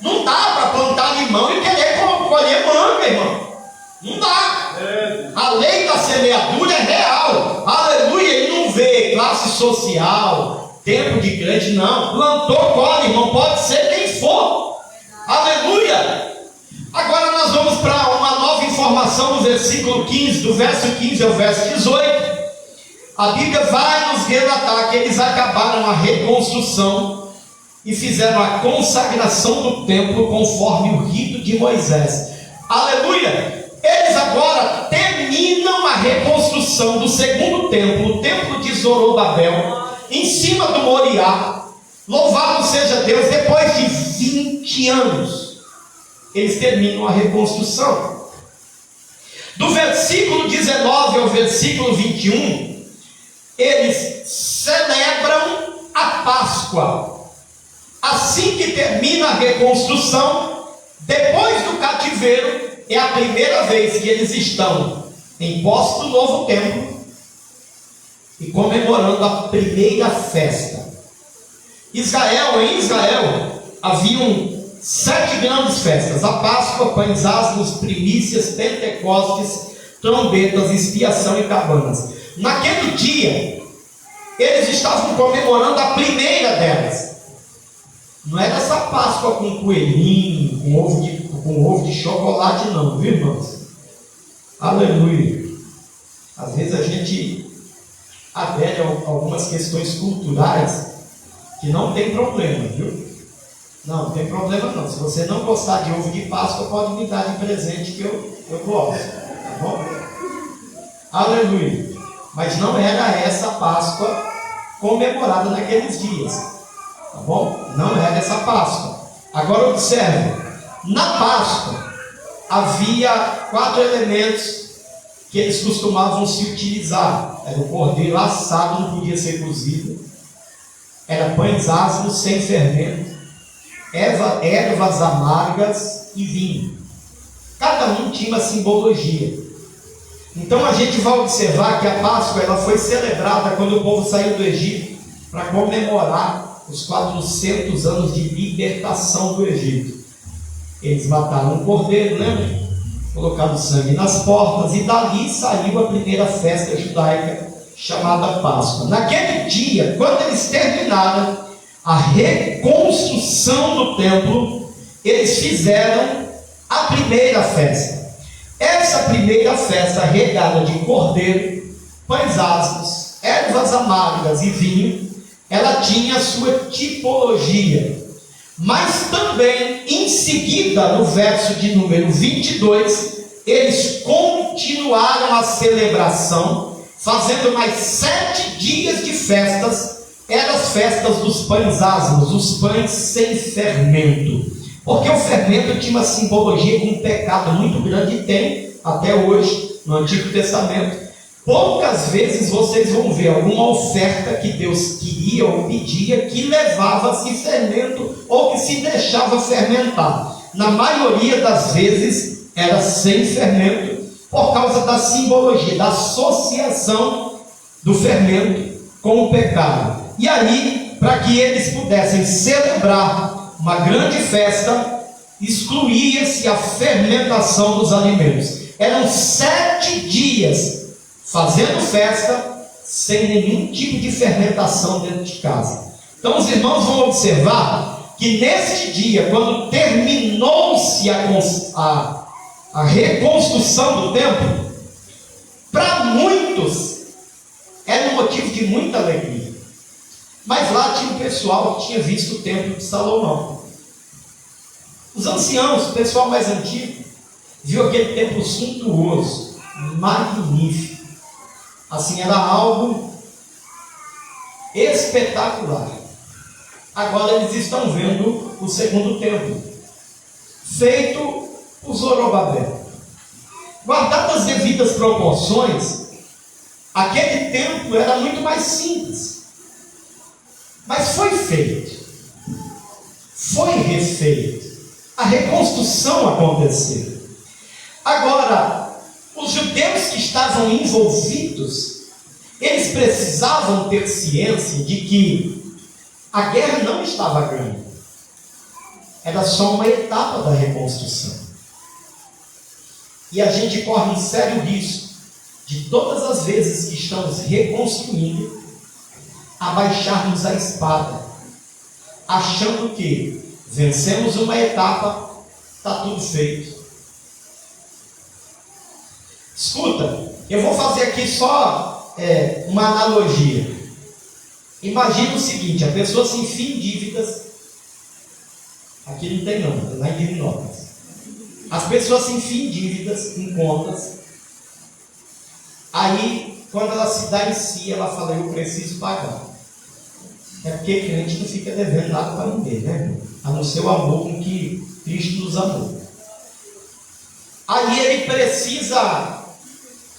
Não dá para plantar limão e querer colher manga, irmão. Não dá. A lei da semeadura é real. Aleluia. Ele não vê classe social, tempo de crente, não. Plantou, colhe, irmão. Pode ser quem for. Aleluia. Agora nós vamos para uma nova informação no versículo 15, do verso 15 ao verso 18. A Bíblia vai nos relatar que eles acabaram a reconstrução e fizeram a consagração do templo conforme o rito de Moisés. Aleluia! Eles agora terminam a reconstrução do segundo templo, o templo de Zorobabel, em cima do Moriá. Louvado seja Deus, depois de 20 anos, eles terminam a reconstrução. Do versículo 19 ao versículo 21, eles celebram a Páscoa. Assim que termina a reconstrução, depois do cativeiro, é a primeira vez que eles estão em posse do novo templo e comemorando a primeira festa. Em Israel haviam 7 grandes festas: a Páscoa, pães asmos, primícias, Pentecostes, trombetas, expiação e cabanas. Naquele dia, eles estavam comemorando a primeira delas. Não era essa Páscoa com coelhinho, com ovo de chocolate, não, viu, irmãos? Aleluia. Às vezes a gente adere a algumas questões culturais que não tem problema, viu? Não tem problema não. Se você não gostar de ovo de Páscoa, pode me dar de presente que eu gosto, tá bom? Aleluia. Mas não era essa Páscoa comemorada naqueles dias, tá bom? Não era essa Páscoa. Agora observe, na Páscoa havia 4 elementos que eles costumavam se utilizar. Era o cordeiro assado, não podia ser cozido. Era pães asmos sem fermento, ervas amargas e vinho. Cada um tinha uma simbologia. Então a gente vai observar que a Páscoa ela foi celebrada quando o povo saiu do Egito para comemorar os 400 anos de libertação do Egito. Eles mataram um cordeiro, lembra? Colocaram sangue nas portas, e dali saiu a primeira festa judaica chamada Páscoa. Naquele dia, quando eles terminaram a reconstrução do templo, eles fizeram a primeira festa. Essa primeira festa, regada de cordeiro, pães asmos, ervas amargas e vinho, ela tinha a sua tipologia. Mas também, em seguida, no verso de número 22, eles continuaram a celebração, fazendo mais 7 dias de festas. Eram as festas dos pães asmos, os pães sem fermento. Porque o fermento tinha uma simbologia com um pecado muito grande e tem até hoje no Antigo Testamento. Poucas vezes vocês vão ver alguma oferta que Deus queria ou pedia que levava-se fermento ou que se deixava fermentar. Na maioria das vezes era sem fermento, por causa da simbologia, da associação do fermento com o pecado. E aí, para que eles pudessem celebrar uma grande festa, excluía-se a fermentação dos alimentos. Eram 7 dias fazendo festa, sem nenhum tipo de fermentação dentro de casa. Então os irmãos vão observar que neste dia, quando terminou-se a reconstrução do templo, para muitos era um motivo de muita alegria. Mas lá tinha um pessoal que tinha visto o templo de Salomão. Os anciãos, o pessoal mais antigo, viu aquele templo suntuoso, magnífico. Assim, era algo espetacular. Agora eles estão vendo o segundo templo, feito por Zorobabel. Guardadas as devidas proporções, aquele templo era muito mais simples. Mas foi feito, foi refeito, a reconstrução aconteceu. Agora, os judeus que estavam envolvidos, eles precisavam ter ciência de que a guerra não estava ganha. Era só uma etapa da reconstrução. E a gente corre um sério risco de todas as vezes que estamos reconstruindo, abaixarmos a espada, achando que vencemos uma etapa, está tudo feito. Escuta, eu vou fazer aqui só uma analogia. Imagina o seguinte: a pessoa se enfia em dívidas. Aqui não tem não, é lá em Divinópolis. As pessoas se enfiam em dívidas, em contas. Aí, quando ela se dá em si, ela fala: eu preciso pagar. É porque crente não fica devendo nada para ninguém, né? A não ser o amor com que Cristo nos amou. Aí ele precisa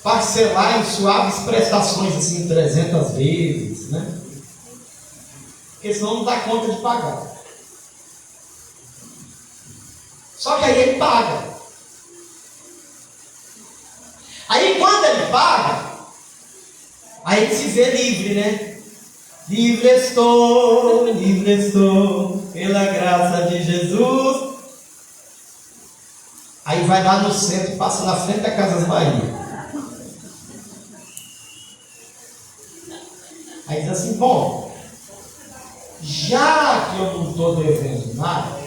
parcelar em suaves prestações, assim, 300 vezes, né? Porque senão não dá conta de pagar. Só que aí ele paga. Aí quando ele paga, aí ele se vê livre, né? Livre estou, pela graça de Jesus. Aí vai lá no centro, passa na frente da Casas Bahia. Aí diz assim: bom, já que eu não estou devendo nada,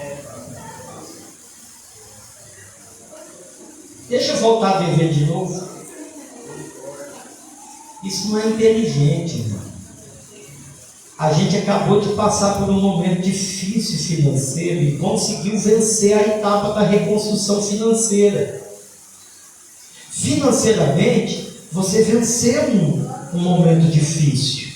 deixa eu voltar a dever de novo. Isso não é inteligente, irmão. A gente acabou de passar por um momento difícil financeiro e conseguiu vencer a etapa da reconstrução financeira. Financeiramente, você venceu um momento difícil.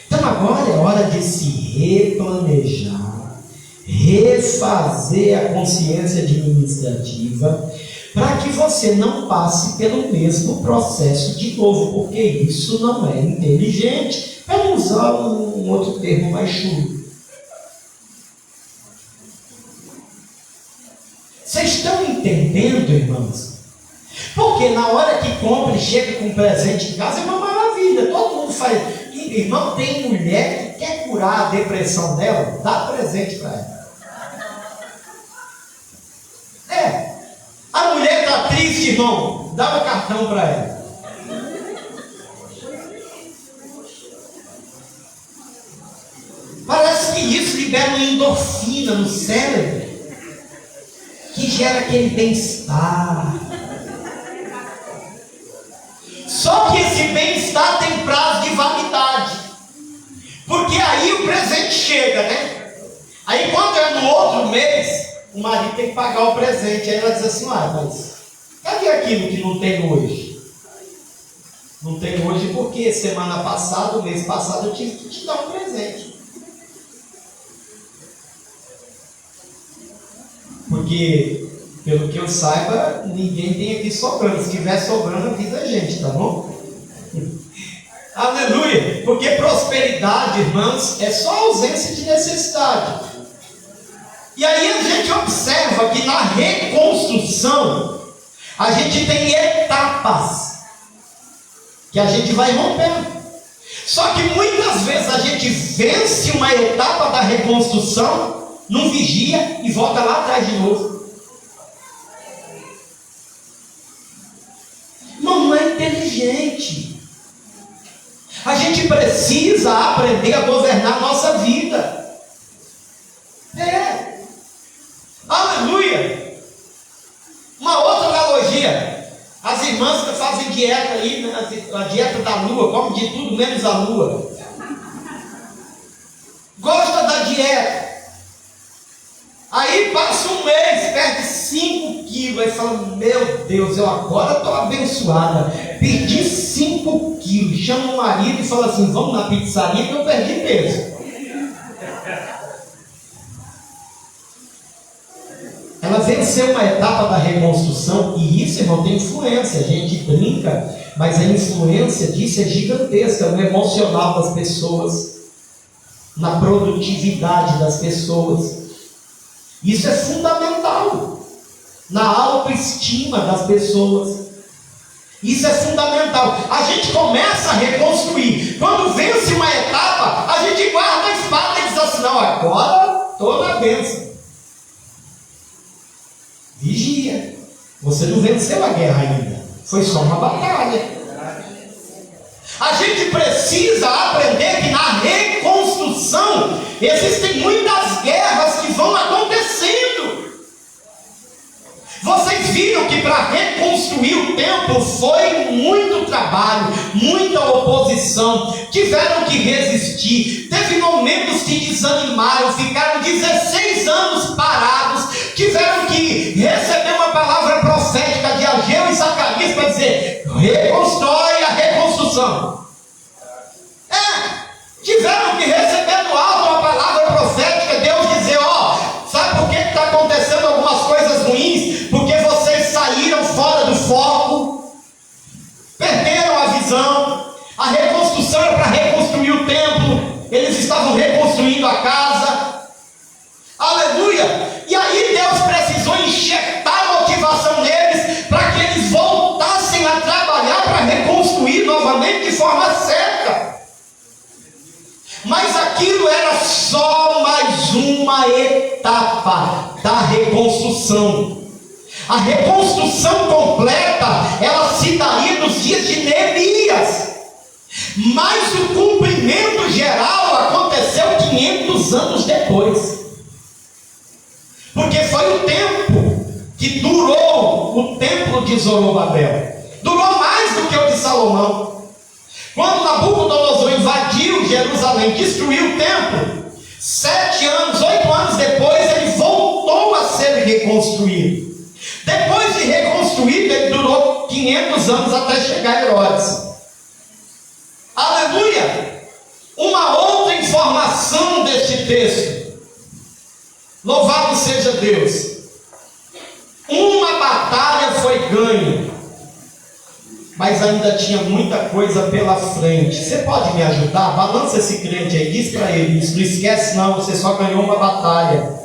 Então agora é hora de se replanejar, refazer a consciência administrativa, para que você não passe pelo mesmo processo de novo, porque isso não é inteligente, para não usar um outro termo mais chulo. Vocês estão entendendo, irmãos? Porque na hora que compra e chega com um presente em casa é uma maravilha, todo mundo faz. Irmão, tem mulher que quer curar a depressão dela, dá presente para ela. A mulher está triste, irmão, dá um cartão para ela. Parece que isso libera uma endorfina no cérebro, que gera aquele bem-estar. Só que esse bem-estar tem prazo de validade, porque aí o presente chega, né? Aí quando é no outro mês, o marido tem que pagar o presente. Aí ela diz assim: mas cadê aquilo que não tem hoje? Não tem hoje porque semana passada, o mês passado, eu tive que te dar um presente. Porque, pelo que eu saiba, ninguém tem aqui sobrando. Se tiver sobrando, avisa a gente, tá bom? Aleluia! Porque prosperidade, irmãos, é só ausência de necessidade. E aí a gente observa que na reconstrução a gente tem etapas que a gente vai rompendo. Só que muitas vezes a gente vence uma etapa da reconstrução, não vigia e volta lá atrás de novo. Não é inteligente. A gente precisa aprender a governar a nossa vida. Aleluia! Uma outra analogia. As irmãs que fazem dieta aí, né? A dieta da lua, come de tudo menos a lua. Gosta da dieta. Aí passa um mês, perde 5 quilos. Aí fala, meu Deus, eu agora estou abençoada. Perdi 5 quilos. Chama o marido e fala assim, vamos na pizzaria que eu perdi peso. Ela venceu uma etapa da reconstrução, e isso, irmão, tem influência. A gente brinca, mas a influência disso é gigantesca no emocional das pessoas, na produtividade das pessoas. Isso é fundamental na autoestima das pessoas. Isso é fundamental. A gente começa a reconstruir. Quando vence uma etapa, a gente guarda a espada e diz assim, não, agora estou na bênção. Vigia. Você não venceu a guerra ainda. Foi só uma batalha. A gente precisa aprender que na reconstrução existem muitas guerras que vão acontecendo. Vocês viram que para reconstruir o templo foi muito trabalho, muita oposição, tiveram que resistir, teve momentos que desanimaram, ficaram 16 anos parados, tiveram que receber uma palavra profética de Ageu e Zacarias para dizer, reconstrói a reconstrução. Tiveram que receber do alto uma palavra profética, Deus dizer, sabe por que está acontecendo algumas coisas ruins? Porque vocês saíram fora do foco, perderam a visão. A reconstrução era para reconstruir o templo, eles estavam reconstruindo a casa. Aleluia! E aí Deus precisou enxertar a motivação neles para que eles voltassem a trabalhar para reconstruir novamente de forma certa. Mas aquilo era só mais uma etapa da reconstrução. A reconstrução completa, ela se daria nos dias de Neemias. Mas o cumprimento geral aconteceu 500 anos depois. Porque foi o tempo que durou o templo de Zorobabel. Durou mais do que o de Salomão. Quando Nabucodonosor invadiu Jerusalém, destruiu o templo, 7 anos, 8 anos depois, ele voltou a ser reconstruído. Depois de reconstruído, ele durou 500 anos até chegar a Herodes. Aleluia! Uma outra informação deste texto. Louvado seja Deus. Uma batalha foi ganha, mas ainda tinha muita coisa pela frente. Você pode me ajudar? Balança esse crente aí, diz para ele isso. Não esquece não, você só ganhou uma batalha.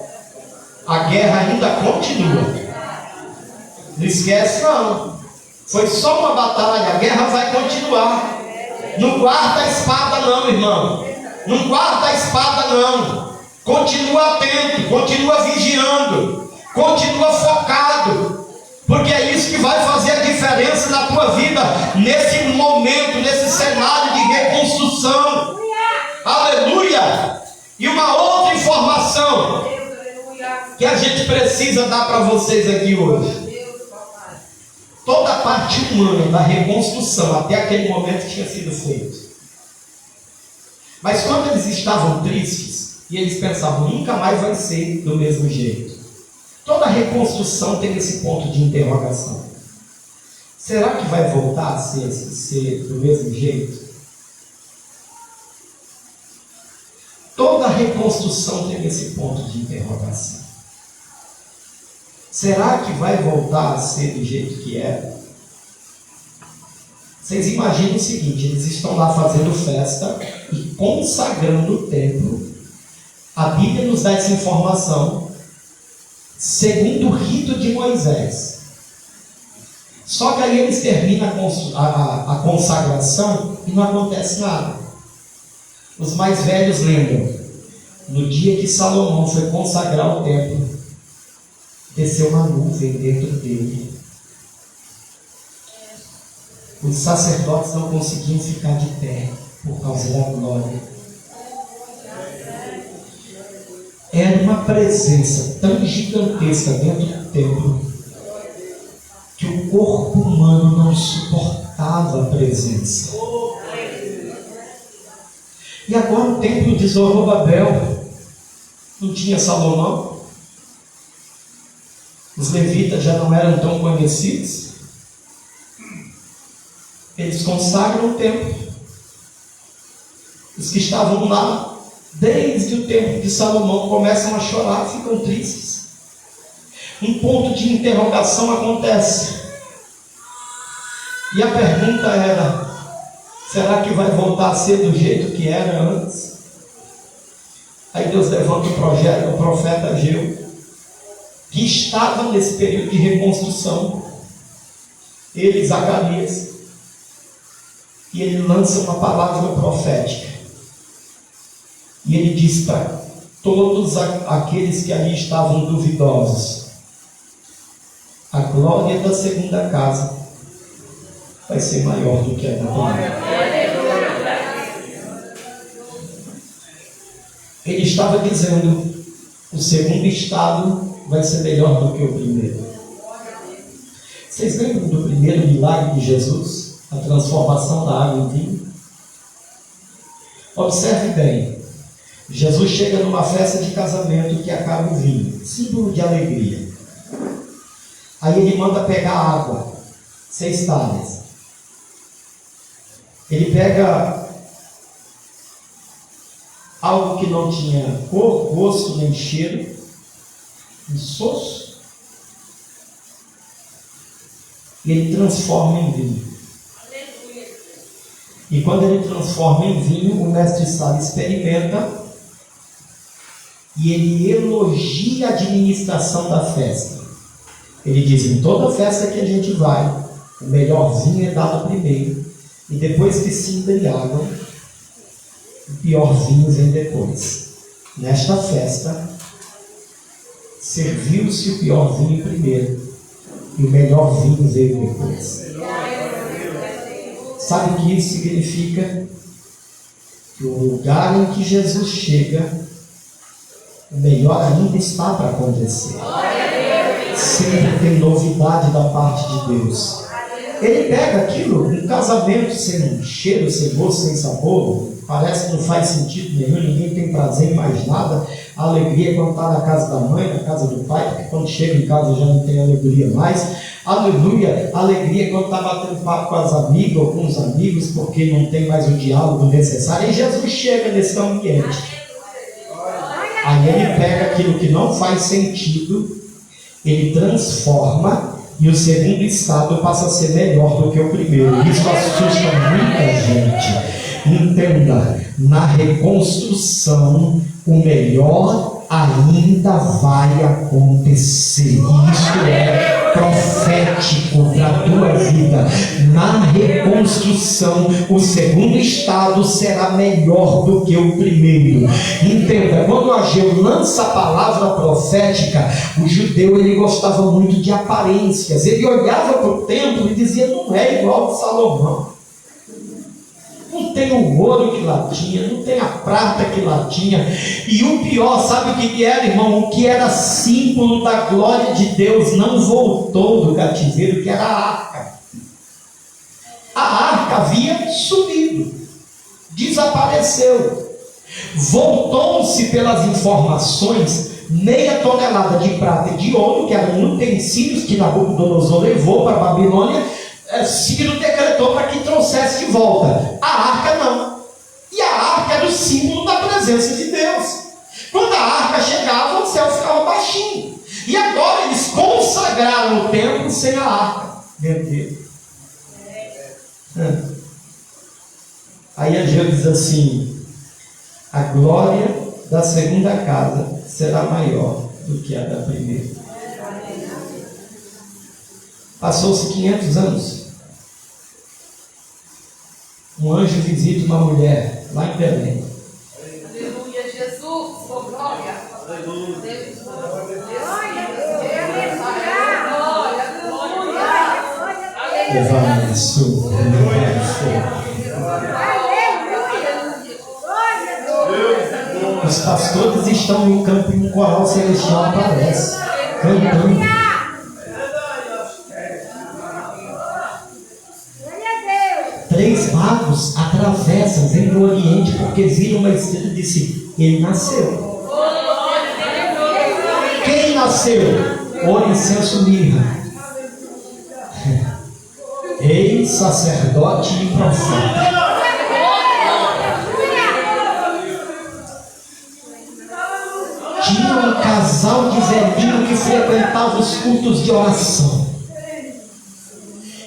A guerra ainda continua. Não esquece não. Foi só uma batalha, a guerra vai continuar. Não guarda a espada não, irmão. Não guarda a espada não. Continua atento, continua vigiando, continua focado. Porque é isso que vai fazer a diferença na tua vida, nesse momento, nesse cenário de reconstrução. Aleluia! E uma outra informação que a gente precisa dar para vocês aqui hoje. Toda a parte humana da reconstrução, até aquele momento, tinha sido feito. Mas quando eles estavam tristes, e eles pensavam, nunca mais vai ser do mesmo jeito. Toda reconstrução tem esse ponto de interrogação. Será que vai voltar a ser do mesmo jeito? Toda reconstrução tem esse ponto de interrogação.
Será que vai voltar a ser do jeito que era? Vocês imaginam o seguinte: eles estão lá fazendo festa e consagrando o templo. A Bíblia nos dá essa informação segundo o rito de Moisés. Só que aí eles terminam a consagração e não acontece nada. Os mais velhos lembram: no dia que Salomão foi consagrar o templo, desceu uma nuvem dentro dele. Os sacerdotes não conseguiam ficar de pé por causa da glória. Era uma presença tão gigantesca dentro do templo que o corpo humano não suportava a presença. E agora o templo de Zorobabel não tinha Salomão. Os levitas já não eram tão conhecidos. Eles consagram o templo. Os que estavam lá desde o tempo de Salomão começam a chorar, ficam tristes. Um ponto de interrogação acontece. E a pergunta era: será que vai voltar a ser do jeito que era antes? Aí Deus levanta o profeta Ageu, que estava nesse período de reconstrução. Ele, Zacarias. E ele lança uma palavra profética. E ele diz para todos aqueles que ali estavam duvidosos: a glória da segunda casa vai ser maior do que a da primeira. Ele estava dizendo: o segundo estado vai ser melhor do que o primeiro. Vocês lembram do primeiro milagre de Jesus? A transformação da água em vinho? Observe bem. Jesus chega numa festa de casamento que acaba o vinho, símbolo de alegria. Aí ele manda pegar água, 6 talhas. Ele pega algo que não tinha cor, gosto nem cheiro, insosso, e ele transforma em vinho. E quando ele transforma em vinho, o mestre Sala experimenta e ele elogia a administração da festa. Ele diz: em toda festa que a gente vai, o melhor vinho é dado primeiro, e depois que se embriagam, o pior vinho vem depois. Nesta festa, serviu-se o pior vinho primeiro, e o melhor vinho veio depois. Sabe o que isso significa? Que o lugar em que Jesus chega, o melhor ainda está para acontecer. Sempre tem novidade da parte de Deus. Ele pega aquilo, um casamento sem cheiro, sem gosto, sem sabor, parece que não faz sentido nenhum, ninguém tem prazer em mais nada. A alegria é quando está na casa da mãe, na casa do pai, porque quando chega em casa já não tem alegria mais. Aleluia, alegria é quando está batendo papo com as amigas ou com os amigos, porque não tem mais o diálogo necessário. E Jesus chega nesse ambiente. Aí ele pega aquilo que não faz sentido, ele transforma, e o segundo estado passa a ser melhor do que o primeiro. Isso assusta muita gente. Entenda, na reconstrução, o melhor ainda vai acontecer. Isto é profético para a tua vida. Na reconstrução, o segundo estado será melhor do que o primeiro. Entenda, quando Ageu lança a palavra profética, o judeu ele gostava muito de aparências. Ele olhava para o templo e dizia: não é igual ao de Salomão. Não tem o ouro que lá tinha, não tem a prata que lá tinha. E o pior, sabe o que era, irmão? O que era símbolo da glória de Deus não voltou do cativeiro, que era a arca. A arca havia sumido, desapareceu. Voltou-se pelas informações meia tonelada de prata e de ouro, que eram utensílios que Nabucodonosor levou para a Babilônia. Ciro decretou para que trouxesse de volta. A arca não. E a arca era o símbolo da presença de Deus. Quando a arca chegava, o céu ficava baixinho.
E agora eles consagraram o templo sem a arca dentro dele. Aí Ageu diz assim: a glória da segunda casa será maior do que a da primeira. Passou-se 500 anos. Um anjo visita uma mulher lá em Belém.
Aleluia, Jesus, sua glória. Aleluia.
Levar isso, os pastores estão no campo e um coral celestial aparece, cantando. Três magos atravessam, vêm do Oriente, porque viram uma estrela e disse: ele nasceu. Quem nasceu? O incenso mirra. Rei, sacerdote e profeta. Tinha um casal de velhinho que frequentava os cultos de oração.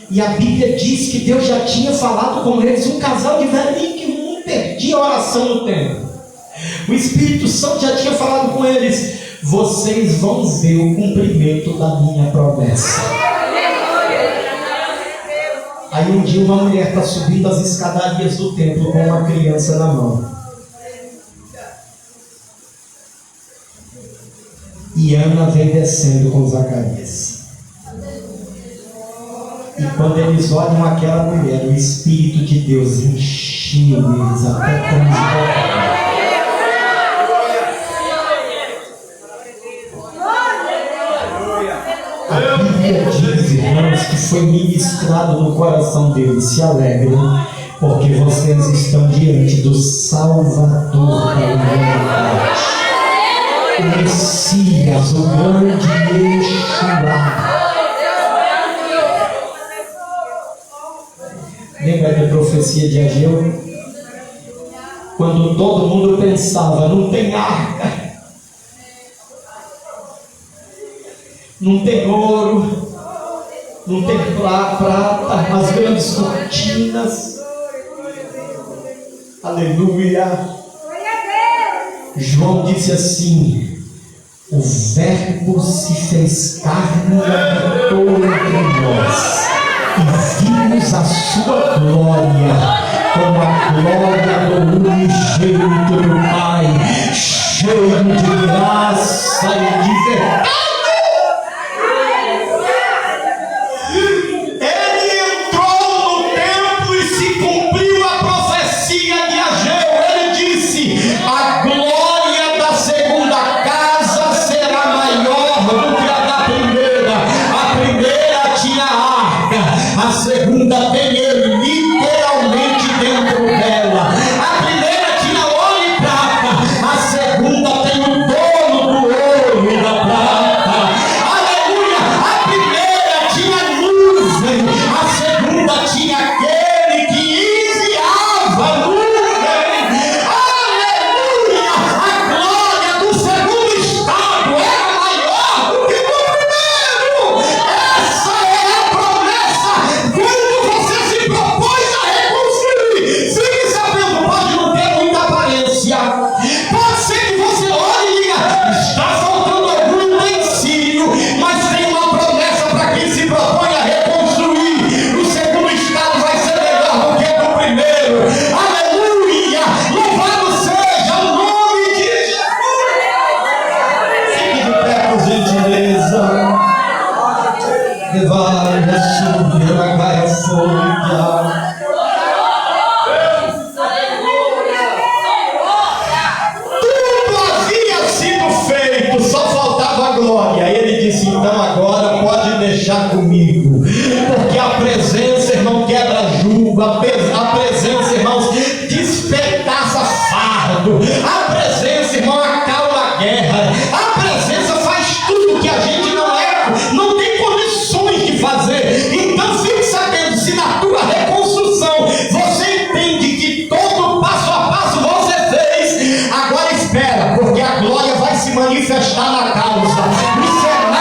E a Bíblia diz que Deus já tinha falado com eles. Um casal de velhinho que não perdia a oração no templo. O Espírito Santo já tinha falado com eles: vocês vão ver o cumprimento da minha promessa. Aí um dia uma mulher está subindo as escadarias do templo com uma criança na mão. E Ana vem descendo com Zacarias. E quando eles olham aquela mulher, o Espírito de Deus encheu eles até transbordar. A Bíblia diz, irmãos, que foi ministrado no coração deles: se alegrem, porque vocês estão diante do Salvador da humanidade, o Messias, o grande Yeshua. Lembra da profecia de Ageu? Quando todo mundo pensava: não tem arca, não tem ouro, não tem prata, as grandes cortinas. Aleluia. João disse assim: o Verbo se fez carne e habitou entre nós, e vimos a sua glória, como a glória do unigênito do Pai, cheio de graça e de verdade. A segunda tem ele literalmente dentro dela. A primeira tinha ouro e prata. A segunda tem o dono do ouro e da prata. Aleluia! A primeira tinha nuvem. A segunda tinha aquele que enviava a nuvem. Aleluia! A glória do segundo estado era maior do que do primeiro. Essa é a promessa. Quando você se propõe a reconstruir, fique sabendo, pode não ter muita aparência, pode ser que você olhe e diga: está faltando algum utensílio, mas tem uma promessa para quem se propõe a reconstruir. O segundo estado vai ser melhor do que o primeiro. Aleluia! Louvado seja o nome de Jesus. Fique de pé, por gentileza. Levar subir a gaia folha. Tudo havia sido feito, só faltava a glória. Ele disse: então agora pode deixar comigo, porque a presença, irmão, quebra jugo. A presença, irmãos, despedaça fardo. A presença, irmão, acalma a guerra. A presença faz tudo que a gente não tem condições de fazer. Então fique sabendo, se na tua reconstrução você entende que todo passo a passo você fez, agora espera, porque a glória vai se manifestar na causa. O cenário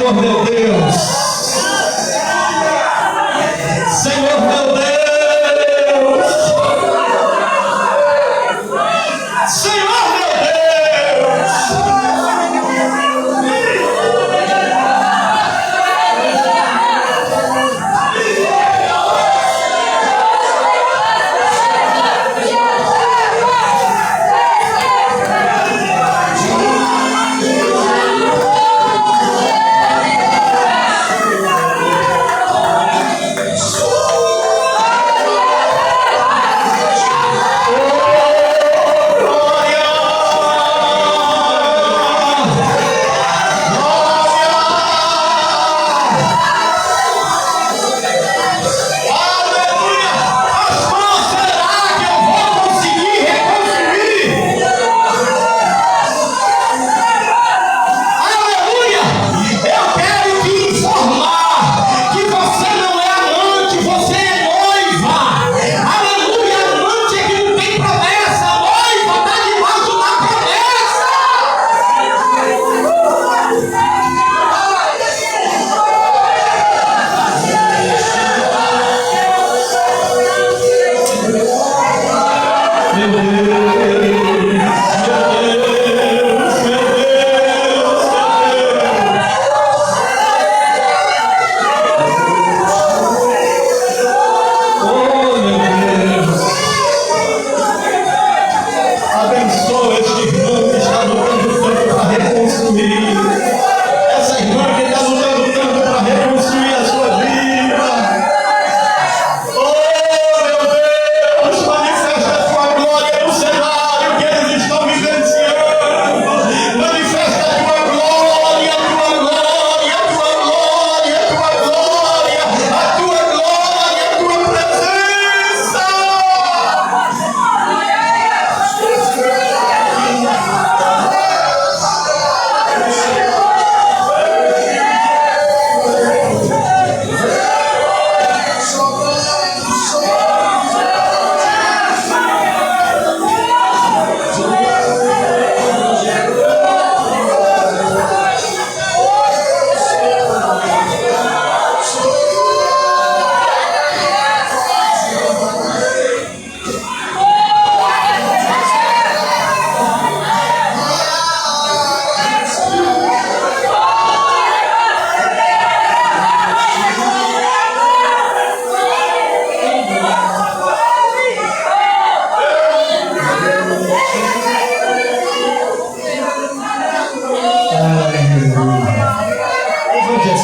Senhor meu Deus. Senhor meu Deus. Senhor meu Deus.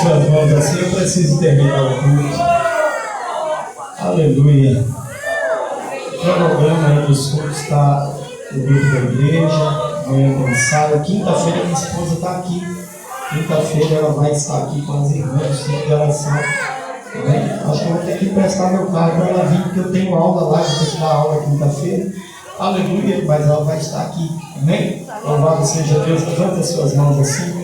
Suas mãos assim, eu preciso terminar o culto. Aleluia. O cronograma aí dos cultos está no grupo da igreja, amanhã tem ensaio. Quinta-feira minha esposa está aqui. Quinta-feira ela vai estar aqui com as irmãs de oração. Acho que eu vou ter que emprestar meu carro para ela vir, porque eu tenho aula lá, vou ter que dar aula quinta-feira. Aleluia, mas ela vai estar aqui. Amém? Louvado seja Deus. Levanta as suas mãos assim.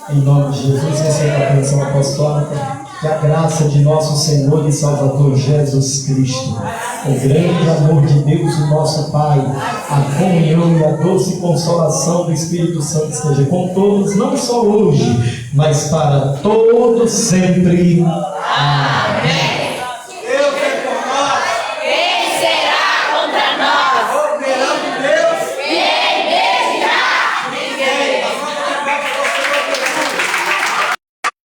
Em nome de Jesus, receba a bênção apostólica, que a graça de nosso Senhor e Salvador Jesus Cristo, o grande amor de Deus, o nosso Pai, a comunhão e a doce consolação do Espírito Santo esteja com todos, não só hoje, mas para todos sempre. Amém.